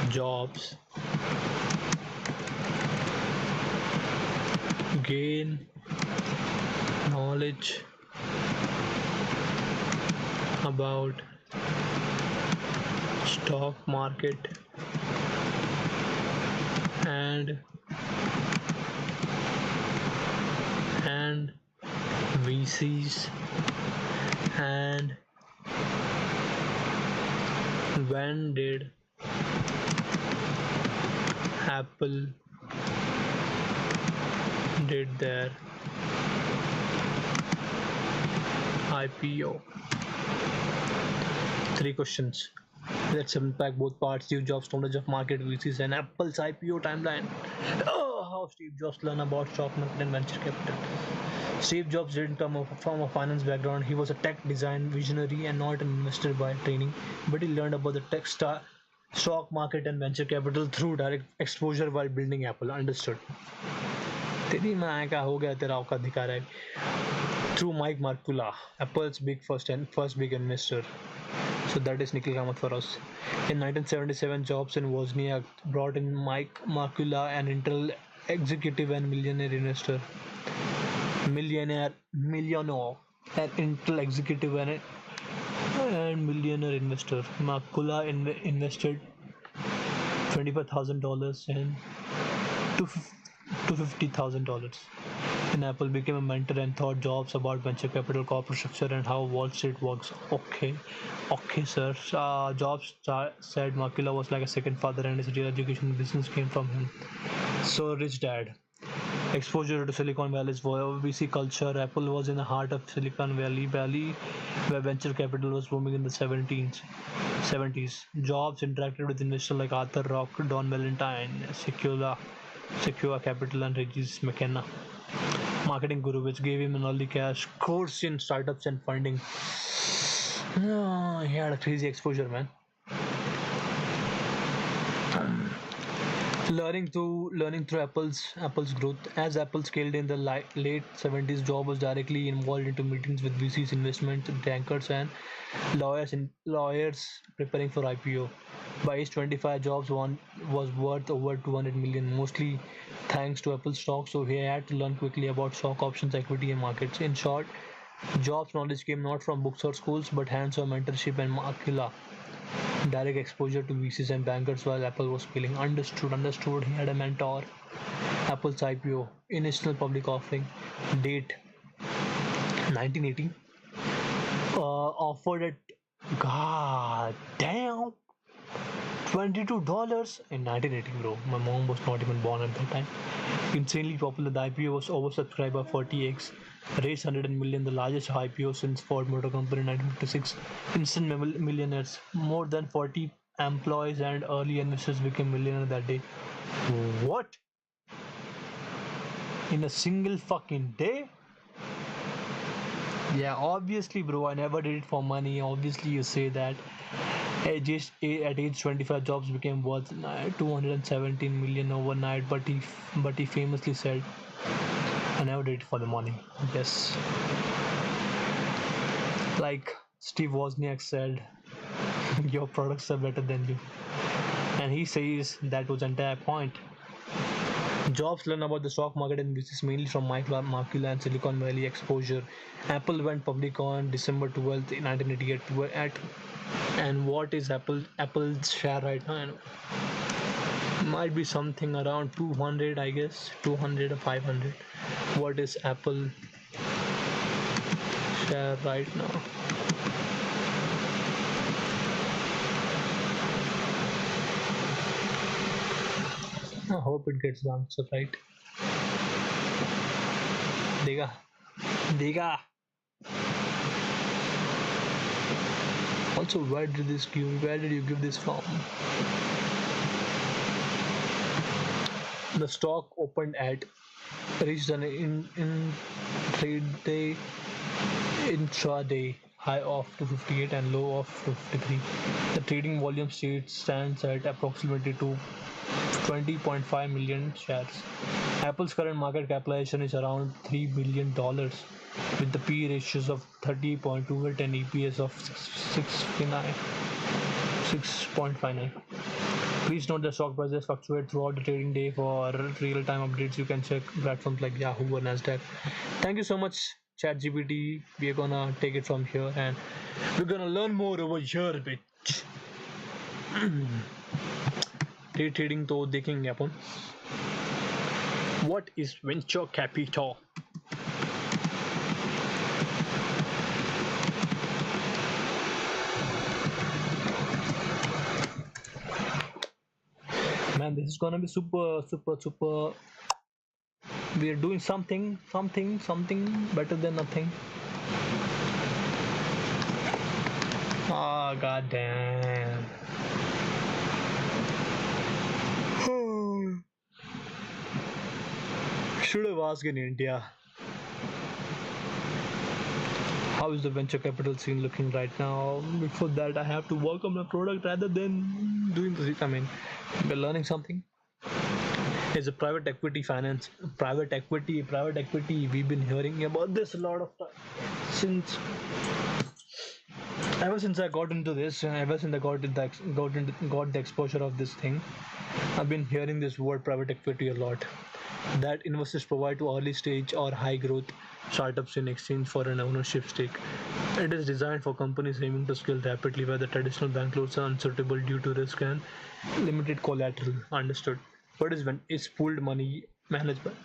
Jobs gain knowledge about stock market and VCs, and when did Apple did their IPO? Three questions. Let's unpack both parts. Steve Jobs' knowledge of market, VCs, and Apple's IPO timeline. Oh, how Steve Jobs learned about stock market and venture capital. Steve Jobs didn't come from a finance background. He was a tech design visionary and not an investor by training, but he learned about the stock market and venture capital through direct exposure while building Apple. Understood? तेरी माँ का हो गया तेरा औकात दिखा रहा है. Through Mike Markula, Apple's first big investor. So that is Nikhil Kamath for us. In 1977, Jobs and Wozniak brought in Mike Markula, an Intel executive and millionaire, an Intel executive and millionaire investor. Markula invested $25,000 and $250,000 in Apple, became a mentor and taught Jobs about venture capital, corporate structure, and how Wall Street works. Okay, sir. Jobs said Markula was like a second father, and his real education in business came from him. So, rich dad. Exposure to Silicon Valley's VC culture. Apple was in the heart of Silicon Valley, where venture capital was booming in the 70s. Jobs interacted with investors like Arthur Rock, Don Valentine, Secure Capital, and Regis McKenna, marketing guru, which gave him an early cash course in startups and funding. He had a crazy exposure, man. Learning through Apple's growth. As Apple scaled in the late 70s, Jobs was directly involved into meetings with VCs, investment bankers, and lawyers preparing for IPO. By age 25, Jobs was worth over 200 million, mostly thanks to Apple stock. So he had to learn quickly about stock options, equity, and markets. In short, Jobs' knowledge came not from books or schools, but hands-on mentorship and direct exposure to VCs and bankers while Apple was scaling. Understood. He had a mentor. Apple's IPO, initial public offering, date 1980. Offered at, god damn, $22 in 1980, bro. My mom was not even born at that time. Insanely popular. The IPO was oversubscribed by 40x. Raised 100 million, the largest IPO since Ford Motor Company in 1956. Instant millionaires. More than 40 employees and early investors became millionaires that day. What? In a single fucking day? Yeah, obviously, bro. I never did it for money. Obviously, you say that. At age 25, Jobs became worth 217 million overnight. But he famously said, "I never did it for the money." Yes, like Steve Wozniak said, "Your products are better than you," and he says that was the entire point. Jobs learned about the stock market and business mainly from Markula and Silicon Valley exposure. Apple went public on December 12th, 1988. And what is Apple's share right now? Might be something around 200, I guess, 200 or 500. What is Apple share right now? I hope it gets the answer right. देगा देगा. Also, where did you give this from? The stock opened at reached an trade day intraday high of 258 and low of 253. The trading volume stands at approximately 20.5 million shares. Apple's current market capitalization is around $3 billion with the P ratios of 30.28 and EPS of 6.59. Please note that stock prices fluctuate throughout the trading day. For real-time updates, you can check platforms like Yahoo or Nasdaq. Thank you so much, ChatGPT. We are gonna take it from here and we're gonna learn more over here, bitch. Day trading तो देखेंगे अपन. What is venture capital? Man, this is gonna be super. We are doing something better than nothing. Ah, god damn. Should have asked in India. How is the venture capital scene looking right now? Before that, I have to work on my product rather than doing this. I mean, we're learning something. Is a private equity finance, private equity. We've been hearing about this a lot of time ever since I got into this, and ever since I got the exposure of this thing. I've been hearing this word private equity a lot. That investors provide to early stage or high growth startups in exchange for an ownership stake. It is designed for companies aiming to scale rapidly where the traditional bank loans are unsuitable due to risk and limited collateral. Understood. What is it's pooled money management?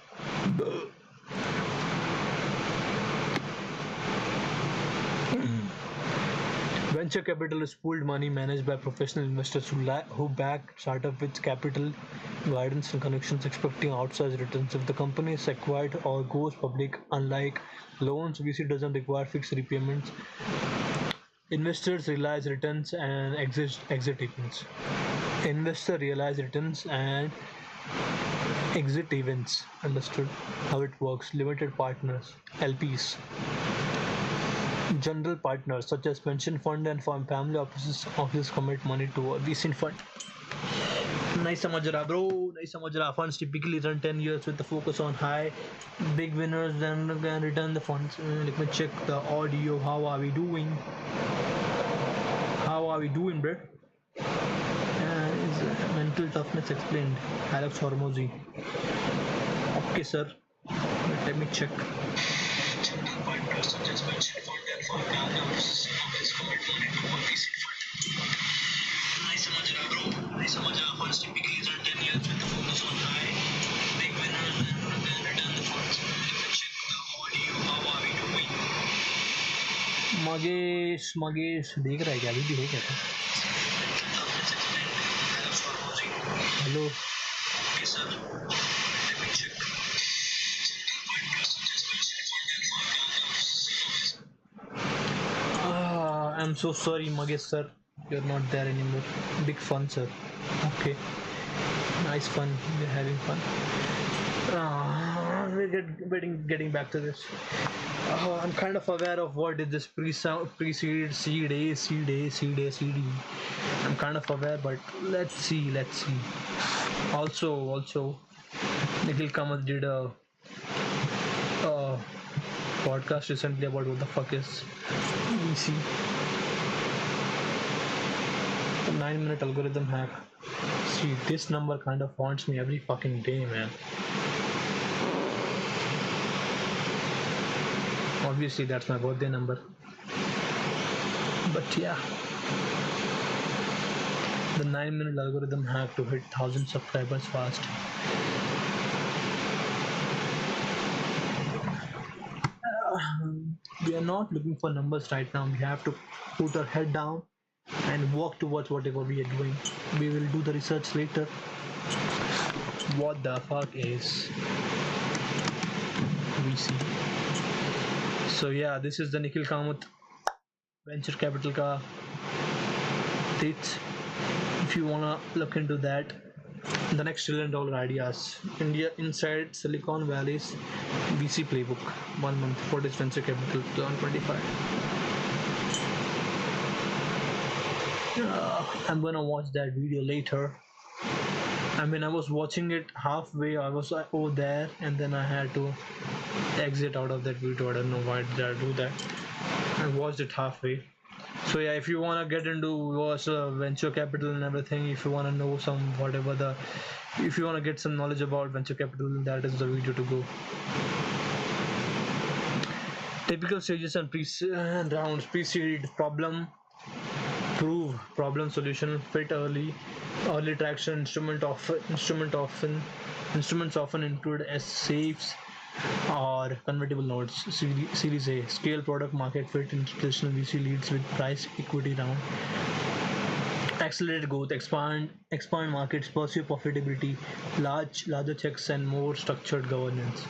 Venture capital is pooled money managed by professional investors who back startup with capital, guidance, and connections, expecting outsized returns. If the company is acquired or goes public, unlike loans, VC doesn't require fixed repayments. Investors realize returns and exit events. Investor realize returns and exit events. Understood how it works. Limited partners, LPs. General partners such as pension fund and family offices commit money to a VC fund. नहीं समझ रहा bro, नहीं समझ रहा. Funds typically run 10 years with the focus on high, big winners, then return the funds. Let me check the audio. How are we doing? Bro? Is mental toughness explained? Alex Hormozy. Okay, sir. Let me check. Magesh देख रहा है क्या? अभी भी है क्या? Hello. I'm so sorry, Magesh sir. You're not there anymore. Big fun, sir. Okay. Nice fun. We're having fun. We're getting back to this. I'm kind of aware of what did this precede seed A, seed A, seed A, seed E. I'm kind of aware, but let's see. Also, Nikhil Kamath did a podcast recently about what the fuck is VC. The 9-minute algorithm hack. See, this number kind of haunts me every fucking day, man. Obviously, that's my birthday number. But yeah, the 9-minute algorithm hack to hit 1,000 subscribers fast. We are not looking for numbers right now. We have to put our head down and walk towards whatever we are doing. We will do the research later. What the fuck is VC? So yeah, this is the Nikhil Kamath venture capital ka dates. If you wanna look into that, the next $1 trillion ideas. India inside Silicon Valley's VC playbook. 1 month. What is venture capital 2025? I'm gonna watch that video later. I mean, I was watching it halfway. I was over there, and then I had to exit out of that video. I don't know why did I do that. I watched it halfway. So yeah, if you wanna get into venture capital and everything, if you wanna know some if you wanna get some knowledge about venture capital, that is the video to go. Typical stages and rounds: pre-seed, problem, prove, problem solution, fit, early traction, instruments often include as safes or convertible notes. Series A, scale, product market fit, institutional VC leads with price equity round. Accelerate growth, expand markets, pursue profitability, larger checks and more structured governance.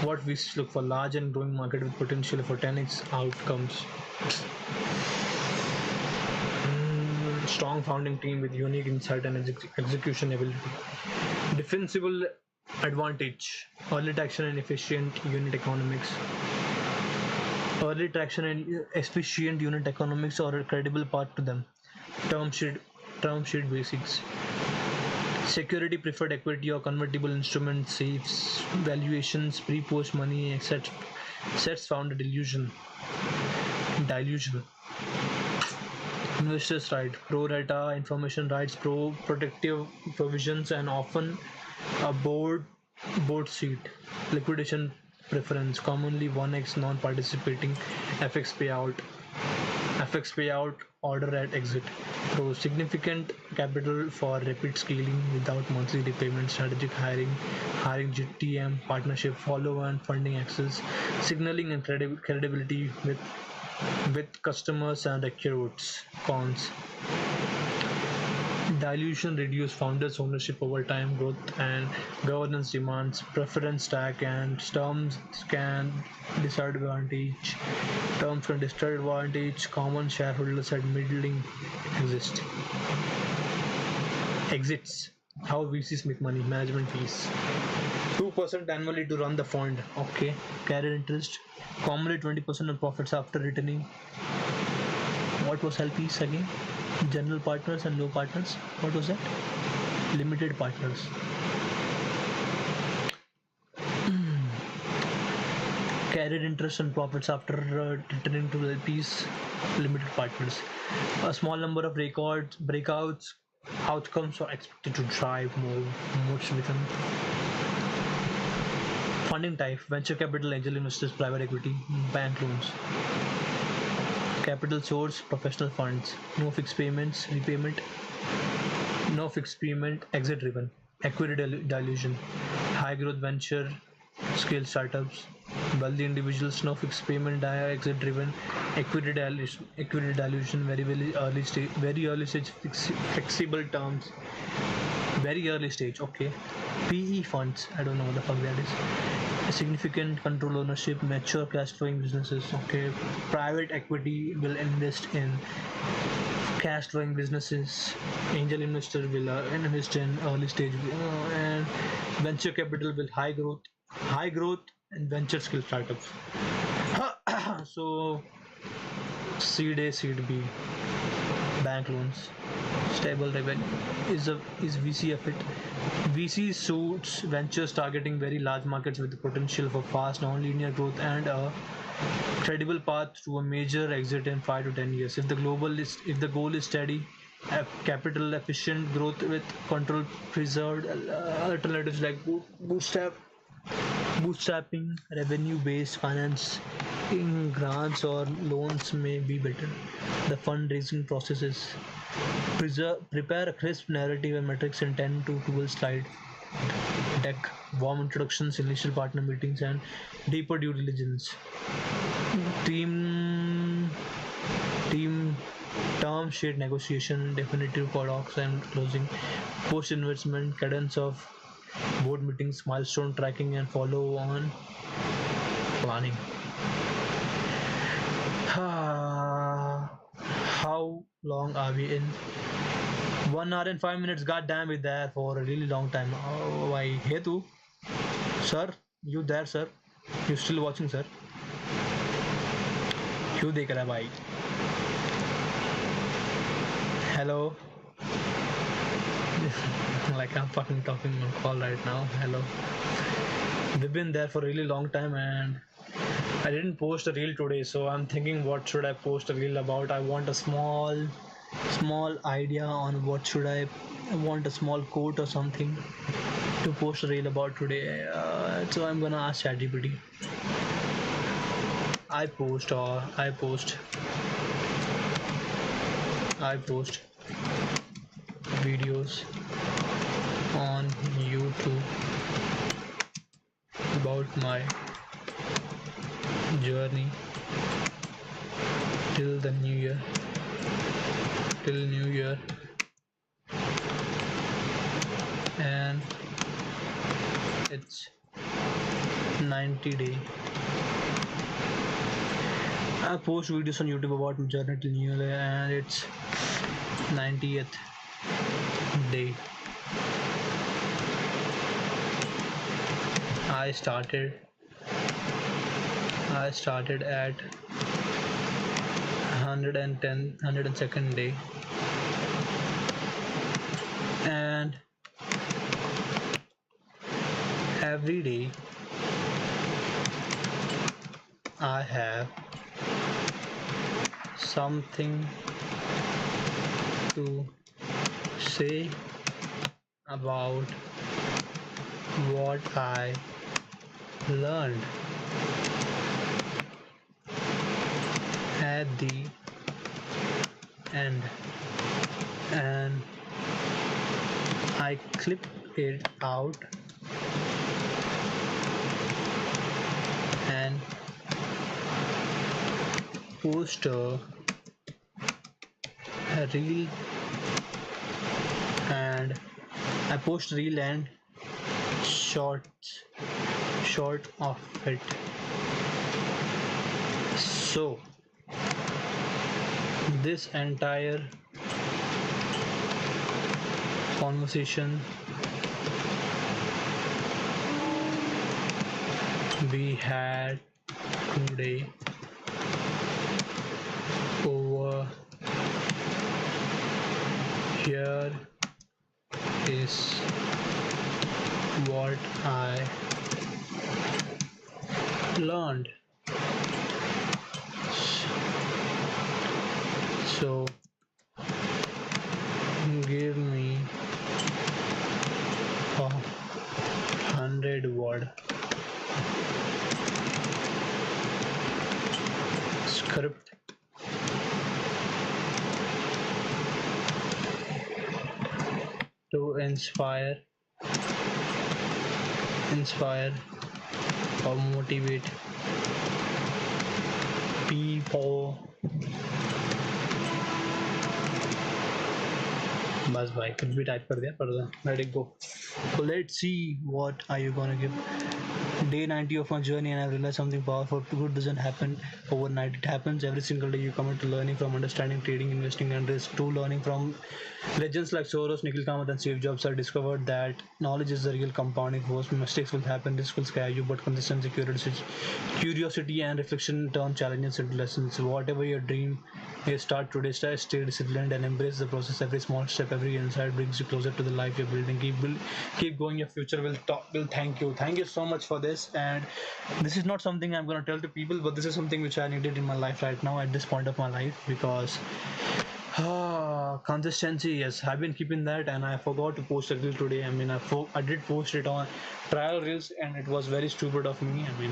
What we look for: large and growing market with potential for 10x outcomes. Strong founding team with unique insight and execution ability. Defensible advantage: early traction and efficient unit economics. Early traction and efficient unit economics are a credible part to them. Term sheet basics. Security, preferred equity or convertible instrument, safes, valuations, pre-post money, etc. Sets found a dilution. Investors' right: pro rata information rights, protective provisions, and often a board seat. Liquidation preference: commonly 1x non-participating FX payout order at exit. Pro: significant capital for rapid scaling without monthly repayment. Strategic hiring GTM, partnership, follow-on funding access, signaling and credibility with customers and recruits. Cons: dilution, reduce founders' ownership over time, growth and governance demands, preference stack, and terms can disadvantage. Common shareholders and middling exist. Exits: how VCs make money, management fees. 2% annually to run the fund. Okay. Carried interest, commonly 20% of profits after returning. What was LPs again? General partners and low partners. What was that? Limited partners. Carried interest and profits after returning to LPs, limited partners. A small number of breakouts, outcomes are expected to drive more with them. Funding type: venture capital, angel investors, private equity, bank loans. Capital source: professional funds. No fixed payments, repayment. No fixed payment, exit driven. Equity dilution: high growth venture scale startups. Wealthy individuals, no fixed payment, exit driven. Equity dilution, very early stage, flexible terms. Very early stage. Okay. PE funds, I don't know what the fuck that is. Significant control ownership, mature cash flowing businesses. Okay. Private equity will invest in cash flowing businesses. Angel investor will invest in early stage, and venture capital will high growth and venture skill startups. So seed A, seed B, bank loans, stable revenue. Is VC a fit? VC suits ventures targeting very large markets with the potential for fast non-linear growth and a credible path to a major exit in 5 to 10 years. If the goal is steady capital efficient growth with control preserved. Alternatives like bootstrapping, revenue-based financing, grants or loans may be better. The fundraising process is prepare a crisp narrative and metrics in 10 to 12 slide deck, warm introductions, initial partner meetings, and deeper due diligence. Team team term sheet negotiation, definitive products and closing, post investment cadence of board meetings, milestone tracking, and follow on planning. How long are we in? 1 hour and 5 minutes. God damn it, there for a really long time. Oh, I hate you, sir. You there, sir? You still watching, sir? क्यों देख रहा है भाई? Hello. Like I'm fucking talking on call right now. Hello. We've been there for a really long time and I didn't post a reel today, so I'm thinking what should I post a reel about. I want a small idea on what should I want a small quote or something to post a reel about today. So I'm gonna ask ChatGPT. I post videos on YouTube about my journey till New Year, and it's 90 day. I post videos on YouTube about my journey till New Year, and it's 90th day. I started at 102nd day, and every day I have something to say about what I learned at the end, and I clip it out and post a reel, and I post reel and short of it. So this entire conversation we had today over here is what I learned. So give me 100-word script to inspire or motivate people. बस भाई कुछ भी type कर दिया, पर let it go. So let's see what are you gonna give. Day 90 of my journey, and I realized something powerful. Good doesn't happen overnight. It happens every single day. You commit to learning from understanding, trading, investing, and risk. To learning from legends like Soros, Nikhil Kamath, and Steve Jobs. I discovered that knowledge is the real compounding force. Mistakes will happen, risk will scare you, but consistency, curiosity, and reflection turn challenges into lessons. Whatever your dream is, start today. Stay disciplined and embrace the process. Every small step, every insight brings you closer to the life you're building. Keep going. Your future will thank you. Thank you so much for this. And this is not something I'm gonna tell to people, but this is something which I needed in my life right now at this point of my life, because Consistency, yes, I've been keeping that, and I forgot to post a reel today. I mean, I did post it on trial reels, and it was very stupid of me. I mean,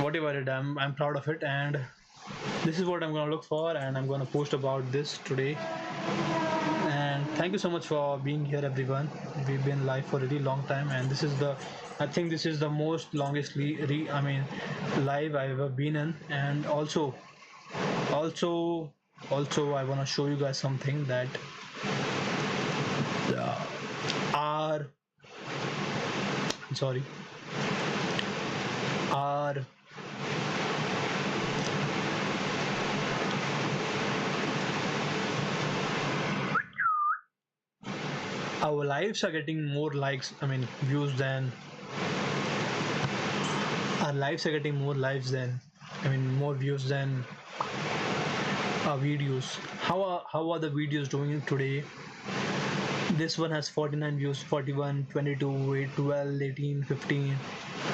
whatever I did, I'm proud of it, and this is what I'm gonna look for, and I'm gonna post about this today. And thank you so much for being here, everyone. We've been live for a really long time, and I think this is the most longest I mean, live I've ever been in, and also also I want to show you guys something that our sorry our our lives are getting more likes, I mean views than our lives are getting more lives than, I mean more views than our videos. How are the videos doing today? This one has 49 views, 41, 22, 8, 12, 18, 15,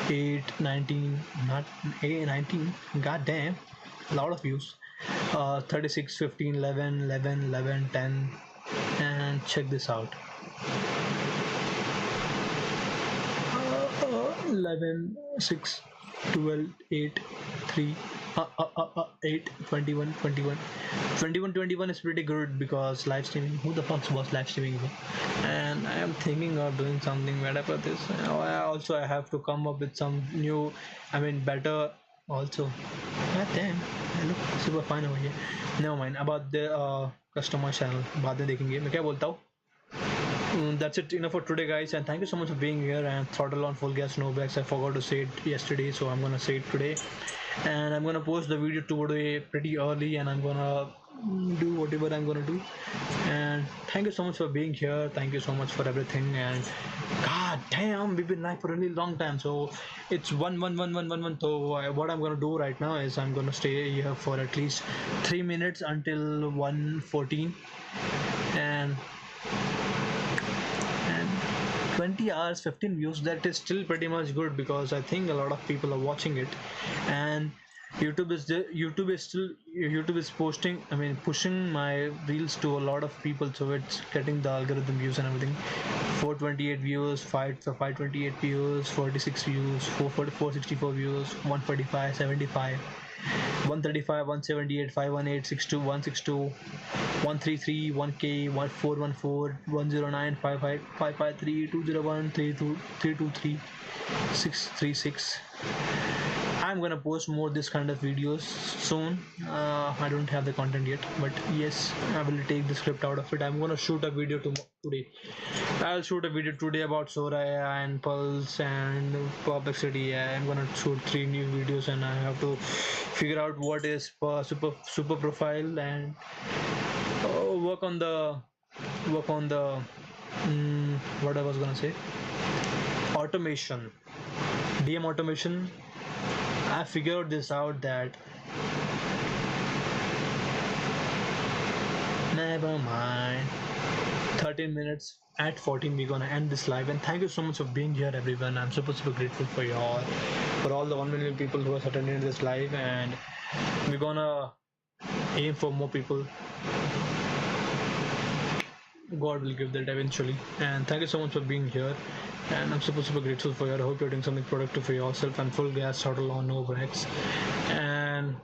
8, 19, not 8, 19, god damn, a lot of views. 36, 15, 11, 11, 11, 10, and check this out. 11, 6, 12, 8, 3, 8, 21, 21. 21, 21 is pretty good because live streaming. Who the fuck was live streaming? And I am thinking of doing something better for this. I have to come up with some new, I mean, better also. God damn, I look super fine over here. Never mind about the customer channel. बाद में देखेंगे. मैं क्या बोलता हूँ? That's it enough for today, guys, and thank you so much for being here. And throttle on full gas, no brakes. I forgot to say it yesterday, so I'm gonna say it today. And I'm gonna post the video today pretty early, and I'm gonna do whatever I'm gonna do. And thank you so much for being here. Thank you so much for everything. And god damn, we've been live for a really long time, so it's 1 1 1 1 1 1. So what I'm gonna do right now is I'm gonna stay here for at least 3 minutes until 1:14, and 20 hours 15 views, that is still pretty much good because I think a lot of people are watching it. And YouTube is posting, I mean pushing my reels to a lot of people, so it's getting the algorithm views and everything. 428 views, 528 views, 46 views, 464 views, 145, 75, 135, 178, 518, 62, 162, 133, 1K, 1414, 109, 55, 553, 201, 323, 636. I'm gonna post more this kind of videos soon. I don't have the content yet, but yes, I will take the script out of it. I'm gonna shoot a video today. I'll shoot a video today about Soraya and Pulse and Perplexity. I'm gonna shoot 3 new videos, and I have to figure out what is super profile and work on the what I was gonna say, automation, DM automation. I figured this out that never mind. 13 minutes at 14 we're gonna end this live, and thank you so much for being here, everyone. I'm super grateful for you all, for all the 1 million people who have attended this live, and we're gonna aim for more people. God will give that eventually. And thank you so much for being here, and I'm super grateful for you. I hope you're doing something productive for yourself, and full gas, throttle on, no brakes. And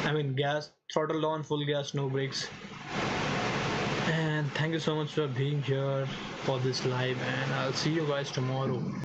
I mean gas, throttle on, full gas, no brakes. And thank you so much for being here for this live, and I'll see you guys tomorrow.